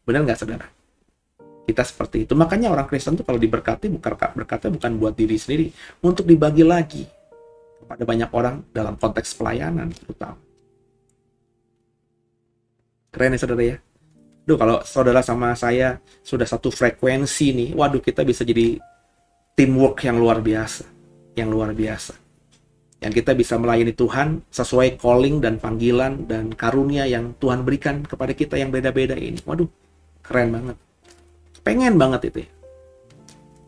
Benar nggak saudara? Kita seperti itu. Makanya orang Kristen itu kalau diberkati, berkatnya bukan buat diri sendiri, untuk dibagi lagi kepada banyak orang dalam konteks pelayanan terutama. Keren ya saudara ya? Duh, kalau saudara sama saya sudah satu frekuensi nih, waduh, kita bisa jadi teamwork yang luar biasa. Yang luar biasa. Yang kita bisa melayani Tuhan sesuai calling dan panggilan dan karunia yang Tuhan berikan kepada kita yang beda-beda ini. Waduh, keren banget. Pengen banget itu ya.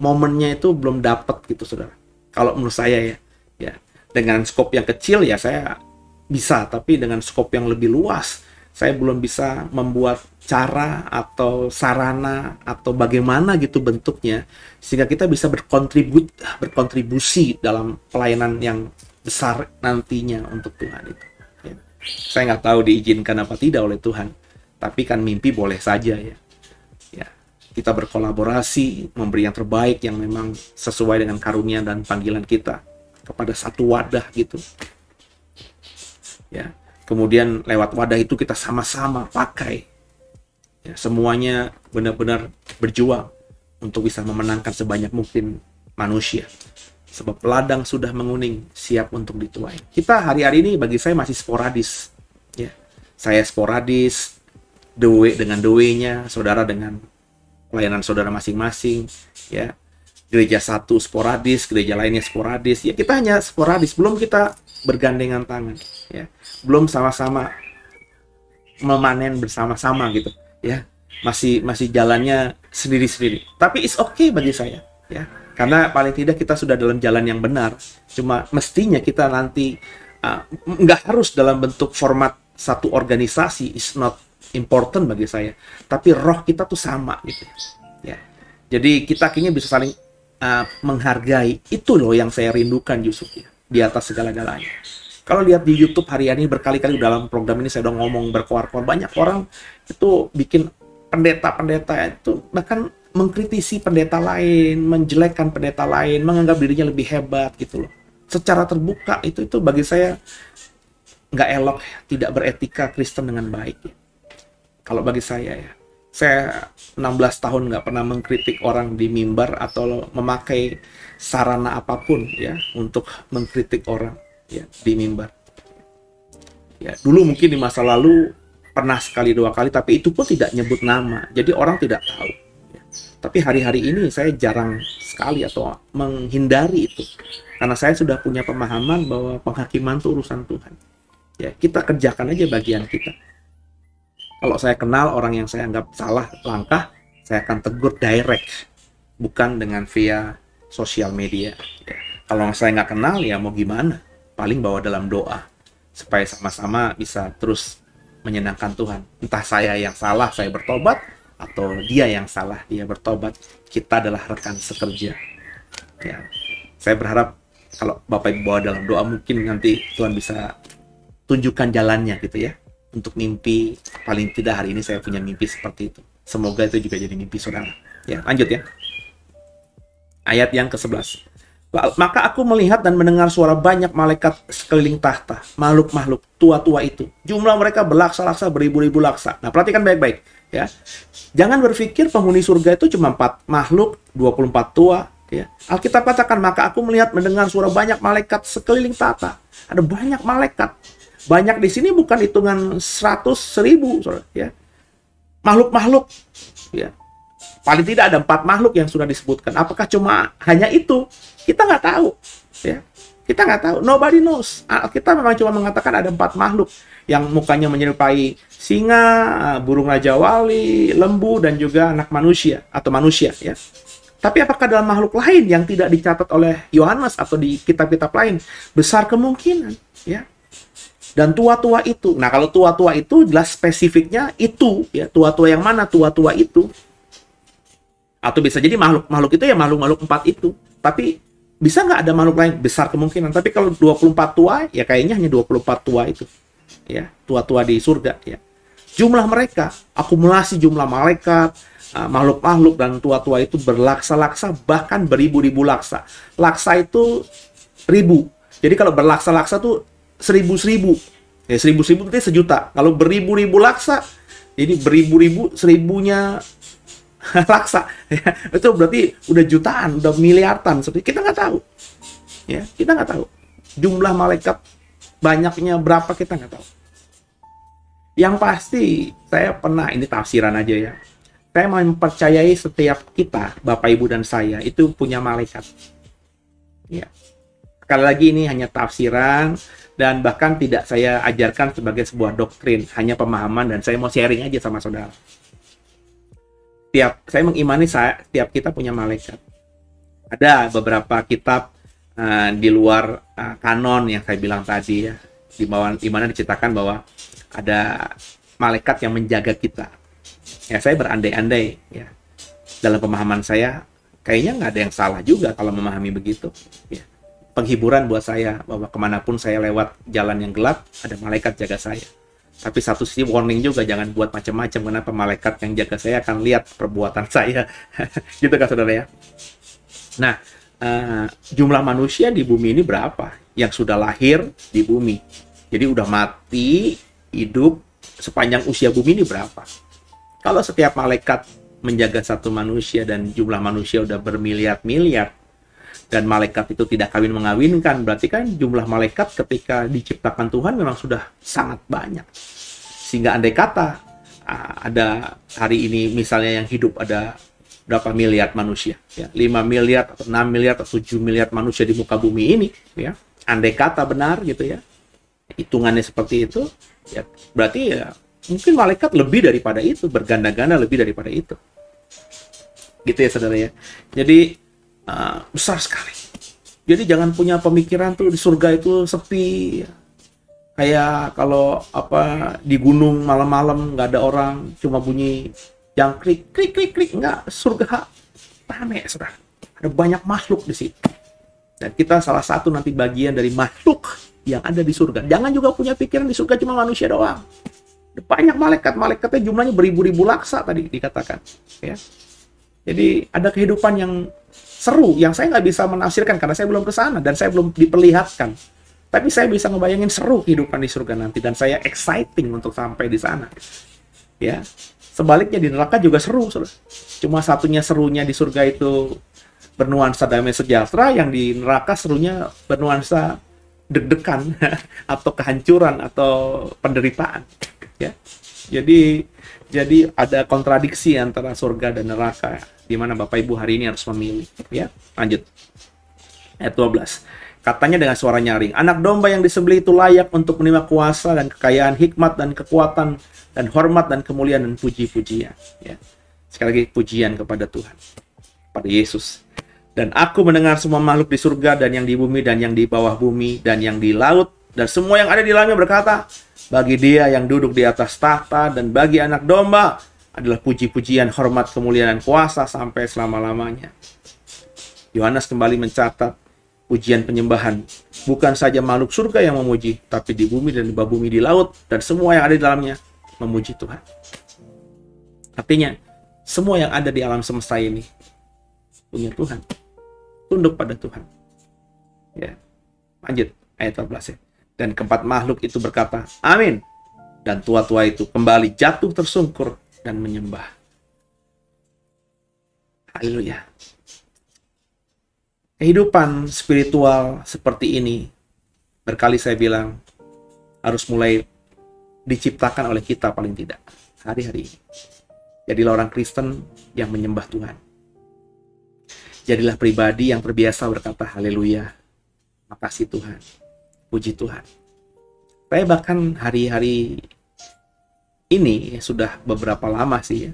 Momennya itu belum dapat gitu saudara. Kalau menurut saya ya. Dengan skop yang kecil ya saya bisa, tapi dengan skop yang lebih luas saya belum bisa membuat cara atau sarana atau bagaimana gitu bentuknya sehingga kita bisa berkontribusi dalam pelayanan yang besar nantinya untuk Tuhan itu. Ya. Saya nggak tahu diizinkan apa tidak oleh Tuhan, tapi kan mimpi boleh saja ya. Ya, kita berkolaborasi, memberi yang terbaik yang memang sesuai dengan karunia dan panggilan kita kepada satu wadah gitu. Ya. Kemudian lewat wadah itu kita sama-sama pakai. Ya, semuanya benar-benar berjuang untuk bisa memenangkan sebanyak mungkin manusia. Sebab ladang sudah menguning, siap untuk dituai. Kita hari-hari ini bagi saya masih sporadis. Ya. Saya sporadis, dengan the-nya, saudara dengan pelayanan saudara masing-masing. Ya. Gereja satu sporadis, gereja lainnya sporadis. Ya, kita hanya sporadis, belum kita bergandengan tangan. Ya. Belum sama-sama memanen bersama-sama gitu. Ya, masih jalannya sendiri-sendiri. Tapi it's okay bagi saya, ya. Karena paling tidak kita sudah dalam jalan yang benar. Cuma mestinya kita nanti nggak harus dalam bentuk format satu organisasi, is not important bagi saya. Tapi roh kita tuh sama gitu, ya. Jadi kita akhirnya bisa saling menghargai. Itu loh yang saya rindukan justru ya, di atas segala-galanya. Kalau lihat di YouTube hari ini berkali-kali dalam program ini saya udah ngomong berkoar-koar, banyak orang itu bikin pendeta-pendeta itu bahkan mengkritisi pendeta lain, menjelekkan pendeta lain, menganggap dirinya lebih hebat gitu loh. Secara terbuka itu bagi saya nggak elok, tidak beretika Kristen dengan baik. Ya. Kalau bagi saya ya, saya 16 tahun nggak pernah mengkritik orang di mimbar atau memakai sarana apapun ya untuk mengkritik orang. Ya, di mimbar. Ya, dulu mungkin di masa lalu pernah sekali dua kali, tapi itu pun tidak nyebut nama, jadi orang tidak tahu. Ya. Tapi hari-hari ini saya jarang sekali atau menghindari itu, karena saya sudah punya pemahaman bahwa penghakiman itu urusan Tuhan. Ya, kita kerjakan aja bagian kita. Kalau saya kenal orang yang saya anggap salah langkah, saya akan tegur direct, bukan dengan via sosial media. Ya. Kalau saya nggak kenal, ya mau gimana? Paling bawa dalam doa supaya sama-sama bisa terus menyenangkan Tuhan. Entah saya yang salah, saya bertobat, atau dia yang salah, dia bertobat. Kita adalah rekan sekerja. Ya, saya berharap kalau Bapak Ibu bawa dalam doa, mungkin nanti Tuhan bisa tunjukkan jalannya gitu ya. Untuk mimpi, paling tidak hari ini saya punya mimpi seperti itu. Semoga itu juga jadi mimpi saudara. Ya, lanjut ya. Ayat yang ke-11. Maka aku melihat dan mendengar suara banyak malaikat sekeliling tahta, makhluk-makhluk tua-tua itu. Jumlah mereka berlaksa-laksa, beribu-ribu laksa. Nah, perhatikan baik-baik ya. Jangan berpikir penghuni surga itu cuma 4 makhluk, 24 tua ya. Alkitab katakan, maka aku melihat mendengar suara banyak malaikat sekeliling tahta. Ada banyak malaikat. Banyak di sini bukan hitungan 100, 1000 ya. Makhluk-makhluk ya. Paling tidak ada 4 makhluk yang sudah disebutkan. Apakah cuma hanya itu? Kita nggak tahu. Ya, kita nggak tahu. Nobody knows. Kita memang cuma mengatakan ada 4 makhluk yang mukanya menyerupai singa, burung raja wali, lembu, dan juga anak manusia atau manusia. Ya. Tapi apakah dalam makhluk lain yang tidak dicatat oleh Yohanes atau di kitab-kitab lain? Besar kemungkinan. Ya. Dan tua-tua itu. Nah, kalau tua-tua itu jelas spesifiknya itu. Ya, tua-tua yang mana? Tua-tua itu. Atau bisa jadi makhluk-makhluk itu ya makhluk-makhluk 4 itu. Tapi bisa nggak ada makhluk lain? Besar kemungkinan. Tapi kalau 24 tua, ya kayaknya hanya 24 tua itu. Ya, tua-tua di surga. Ya. Jumlah mereka, akumulasi jumlah malaikat, makhluk-makhluk dan tua-tua itu berlaksa-laksa, bahkan beribu-ribu laksa. Laksa itu 1000. Jadi kalau berlaksa-laksa tuh 1000-1000. Ya, 1000-1000 berarti 1.000.000. Kalau beribu-ribu laksa, jadi beribu-ribu, 1000-nya laksa, ya, itu berarti udah jutaan, udah miliaran. Seperti kita nggak tahu, ya kita nggak tahu jumlah malaikat banyaknya berapa, kita nggak tahu. Yang pasti saya pernah, ini tafsiran aja ya, saya mempercayai setiap kita, Bapak Ibu dan saya itu punya malaikat. Ya, sekali lagi ini hanya tafsiran dan bahkan tidak saya ajarkan sebagai sebuah doktrin, hanya pemahaman dan saya mau sharing aja sama saudara. Saya mengimani setiap kita punya malaikat. Ada beberapa kitab di luar kanon yang saya bilang tadi ya, di mana diceritakan bahwa ada malaikat yang menjaga kita. Ya, saya berandai-andai ya. Dalam pemahaman saya, kayaknya nggak ada yang salah juga kalau memahami begitu. Ya. Penghiburan buat saya bahwa kemanapun saya lewat jalan yang gelap, ada malaikat jaga saya. Tapi satu sisi warning juga, jangan buat macam-macam, kenapa malaikat yang jaga saya akan lihat perbuatan saya. Gitu kan saudara ya. Nah, jumlah manusia di bumi ini berapa? Yang sudah lahir di bumi. Jadi udah mati, hidup, sepanjang usia bumi ini berapa? Kalau setiap malaikat menjaga satu manusia dan jumlah manusia udah bermiliar-miliar, dan malaikat itu tidak kawin mengawinkan, berarti kan jumlah malaikat ketika diciptakan Tuhan memang sudah sangat banyak. Sehingga andai kata ada hari ini misalnya yang hidup ada berapa miliar manusia, ya, 5 miliar atau 6 miliar atau 7 miliar manusia di muka bumi ini, ya, andai kata benar gitu ya, hitungannya seperti itu, ya, berarti ya mungkin malaikat lebih daripada itu, berganda-ganda lebih daripada itu. Gitu ya saudara ya. Jadi besar sekali. Jadi jangan punya pemikiran tuh di surga itu sepi. Kayak kalau di gunung malam-malam nggak ada orang, cuma bunyi jangkrik, krik krik krik. Nggak, surga rame, saudara. Ada banyak makhluk di situ. Dan kita salah satu nanti bagian dari makhluk yang ada di surga. Jangan juga punya pikiran di surga cuma manusia doang. Ada banyak malaikatnya jumlahnya beribu-ribu laksa tadi dikatakan. Ya. Jadi ada kehidupan yang seru, yang saya nggak bisa menafsirkan karena saya belum ke sana dan saya belum diperlihatkan. Tapi saya bisa ngebayangin seru kehidupan di surga nanti dan saya exciting untuk sampai di sana. Ya, sebaliknya di neraka juga seru, saudara. Cuma satunya serunya di surga itu bernuansa damai sejahtera, yang di neraka serunya bernuansa deg-degan atau kehancuran atau penderitaan. Ya, jadi ada kontradiksi antara surga dan neraka, di mana Bapak Ibu hari ini harus memilih. Ya, lanjut. Ayat 12. Katanya dengan suara nyaring, anak domba yang disembelih itu layak untuk menerima kuasa dan kekayaan, hikmat dan kekuatan dan hormat dan kemuliaan dan puji-pujian. Ya. Sekali lagi pujian kepada Tuhan, pada Yesus. Dan aku mendengar semua makhluk di surga dan yang di bumi dan yang di bawah bumi dan yang di laut dan semua yang ada di dalamnya berkata, bagi Dia yang duduk di atas tahta dan bagi anak domba adalah puji-pujian, hormat, kemuliaan, dan kuasa sampai selama-lamanya. Yohanes kembali mencatat pujian penyembahan. Bukan saja makhluk surga yang memuji, tapi di bumi dan di bawah bumi, di laut, dan semua yang ada di dalamnya memuji Tuhan. Artinya, semua yang ada di alam semesta ini punya Tuhan. Tunduk pada Tuhan. Ya. Lanjut, ayat 14 ya. Dan keempat makhluk itu berkata, amin. Dan tua-tua itu kembali jatuh tersungkur dan menyembah. Haleluya. Kehidupan spiritual seperti ini, berkali saya bilang, harus mulai diciptakan oleh kita paling tidak hari-hari ini. Jadilah orang Kristen yang menyembah Tuhan. Jadilah pribadi yang terbiasa berkata haleluya, makasih Tuhan, puji Tuhan. Saya bahkan hari-hari ini sudah beberapa lama sih ya,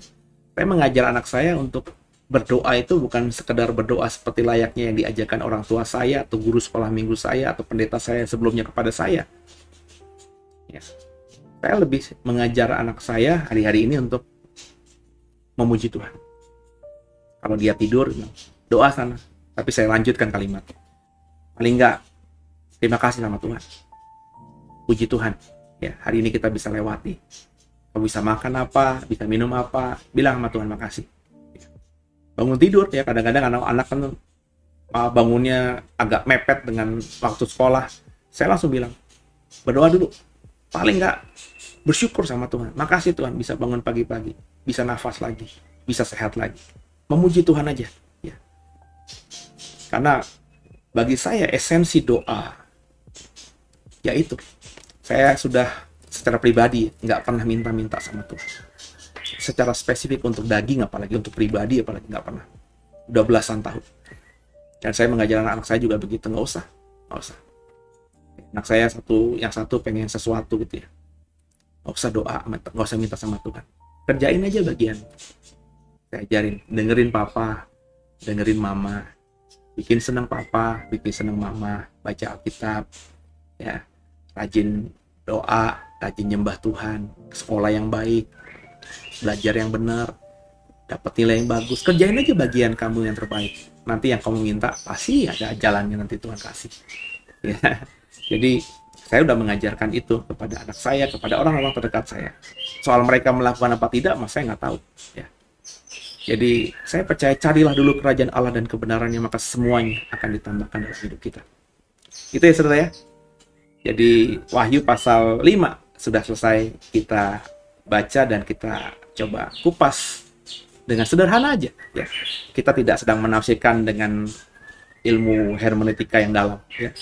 saya mengajar anak saya untuk berdoa itu bukan sekedar berdoa seperti layaknya yang diajarkan orang tua saya atau guru sekolah minggu saya atau pendeta saya sebelumnya kepada saya. Ya. Saya lebih mengajar anak saya hari-hari ini untuk memuji Tuhan. Kalau dia tidur, doa sana. Tapi saya lanjutkan kalimat. Paling enggak, terima kasih sama Tuhan. Puji Tuhan. Ya, hari ini kita bisa lewati. Kamu bisa makan apa, bisa minum apa, bilang sama Tuhan makasih. Bangun tidur, ya kadang-kadang anak-anak kan bangunnya agak mepet dengan waktu sekolah. Saya langsung bilang, berdoa dulu. Paling enggak, bersyukur sama Tuhan. Makasih Tuhan bisa bangun pagi-pagi, bisa nafas lagi, bisa sehat lagi. Memuji Tuhan aja. Ya. Karena bagi saya esensi doa, yaitu saya sudah secara pribadi nggak pernah minta-minta sama Tuhan. Secara spesifik untuk daging, apalagi untuk pribadi, apalagi nggak pernah. Udah belasan tahun. Dan saya mengajar anak saya juga begitu, nggak usah. Anak saya yang satu pengen sesuatu gitu ya. Nggak usah doa, nggak usah minta sama Tuhan. Kerjain aja bagian. Saya ajarin, dengerin papa, dengerin mama, bikin senang papa, bikin senang mama, baca Alkitab, ya, rajin doa, rajin nyembah Tuhan, sekolah yang baik, belajar yang benar, dapat nilai yang bagus. Kerjain aja bagian kamu yang terbaik. Nanti yang kamu minta pasti ada jalannya, nanti Tuhan kasih. Ya. Jadi saya udah mengajarkan itu kepada anak saya, kepada orang-orang terdekat saya. Soal mereka melakukan apa tidak, mas saya nggak tahu. Ya. Jadi saya percaya carilah dulu kerajaan Allah dan kebenarannya, maka semuanya akan ditambahkan dalam hidup kita. Itu ya saudara ya. Jadi Wahyu pasal 5 sudah selesai kita baca dan kita coba kupas dengan sederhana aja. Ya. Kita tidak sedang menafsirkan dengan ilmu hermeneutika yang dalam. Ya.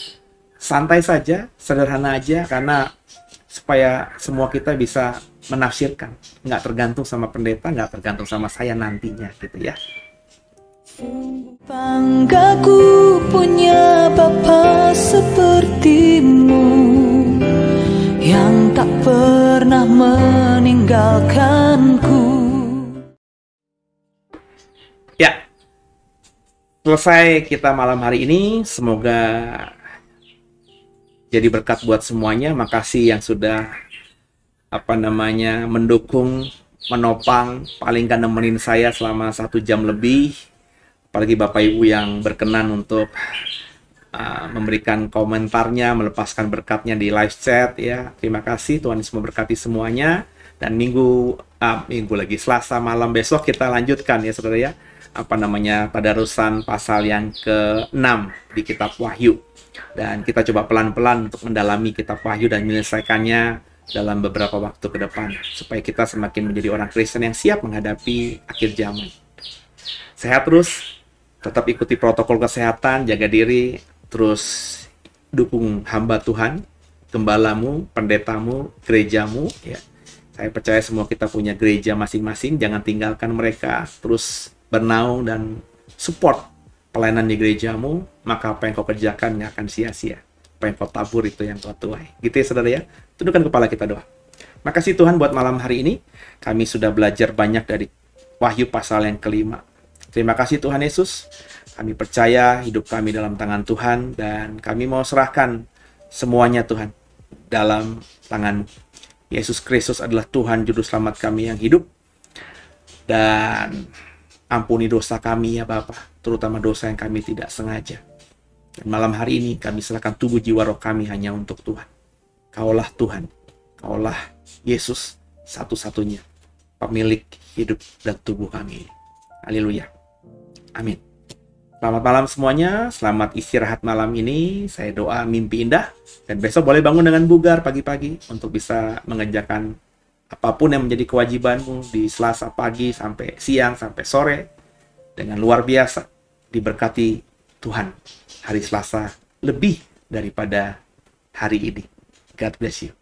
Santai saja, sederhana aja, karena supaya semua kita bisa menafsirkan, nggak tergantung sama pendeta, nggak tergantung sama saya nantinya gitu ya. Banggaku punya Bapa sepertimu yang tak pernah meninggalkanku. Ya, selesai kita malam hari ini. Semoga jadi berkat buat semuanya. Makasih yang sudah mendukung, menopang, paling nggak nemenin saya selama 1 jam lebih. Apalagi Bapak Ibu yang berkenan untuk memberikan komentarnya, melepaskan berkatnya di live chat ya. Terima kasih, Tuhan Yesus memberkati semuanya. Dan Selasa malam besok kita lanjutkan ya saudara ya. Tadarusan pasal yang ke-6 di kitab Wahyu. Dan kita coba pelan-pelan untuk mendalami kitab Wahyu dan menyelesaikannya dalam beberapa waktu ke depan, supaya kita semakin menjadi orang Kristen yang siap menghadapi akhir zaman. Sehat terus, tetap ikuti protokol kesehatan, jaga diri, terus dukung hamba Tuhan, gembalamu, pendetamu, gerejamu. Ya. Saya percaya semua kita punya gereja masing-masing, jangan tinggalkan mereka, terus bernaung dan support pelayanan di gerejamu, maka apa yang kau kerjakan nggak akan sia-sia. Apa yang kau tabur itu yang kau tuai. Gitu ya saudara ya. Tundukkan kepala kita doa. Makasih Tuhan buat malam hari ini. Kami sudah belajar banyak dari Wahyu pasal yang ke-5. Terima kasih Tuhan Yesus. Kami percaya hidup kami dalam tangan Tuhan. Dan kami mau serahkan semuanya Tuhan dalam tangan Yesus Kristus adalah Tuhan Juru Selamat kami yang hidup. Dan ampuni dosa kami ya Bapa, terutama dosa yang kami tidak sengaja. Dan malam hari ini kami serahkan tubuh jiwa roh kami hanya untuk Tuhan. Kaulah Tuhan, Kaulah Yesus satu-satunya pemilik hidup dan tubuh kami. Haleluya. Amin. Selamat malam semuanya, selamat istirahat malam ini. Saya doa mimpi indah, dan besok boleh bangun dengan bugar pagi-pagi untuk bisa mengerjakan apapun yang menjadi kewajibanmu di Selasa pagi sampai siang sampai sore dengan luar biasa. Diberkati Tuhan hari Selasa lebih daripada hari ini. God bless you.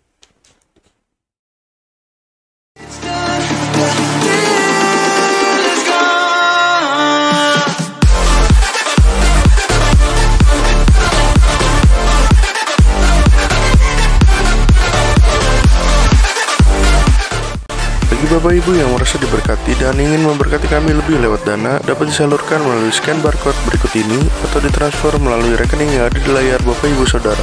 Bapak Ibu yang merasa diberkati dan ingin memberkati kami lebih lewat dana, dapat disalurkan melalui scan barcode berikut ini atau ditransfer melalui rekening yang ada di layar Bapak Ibu Saudara.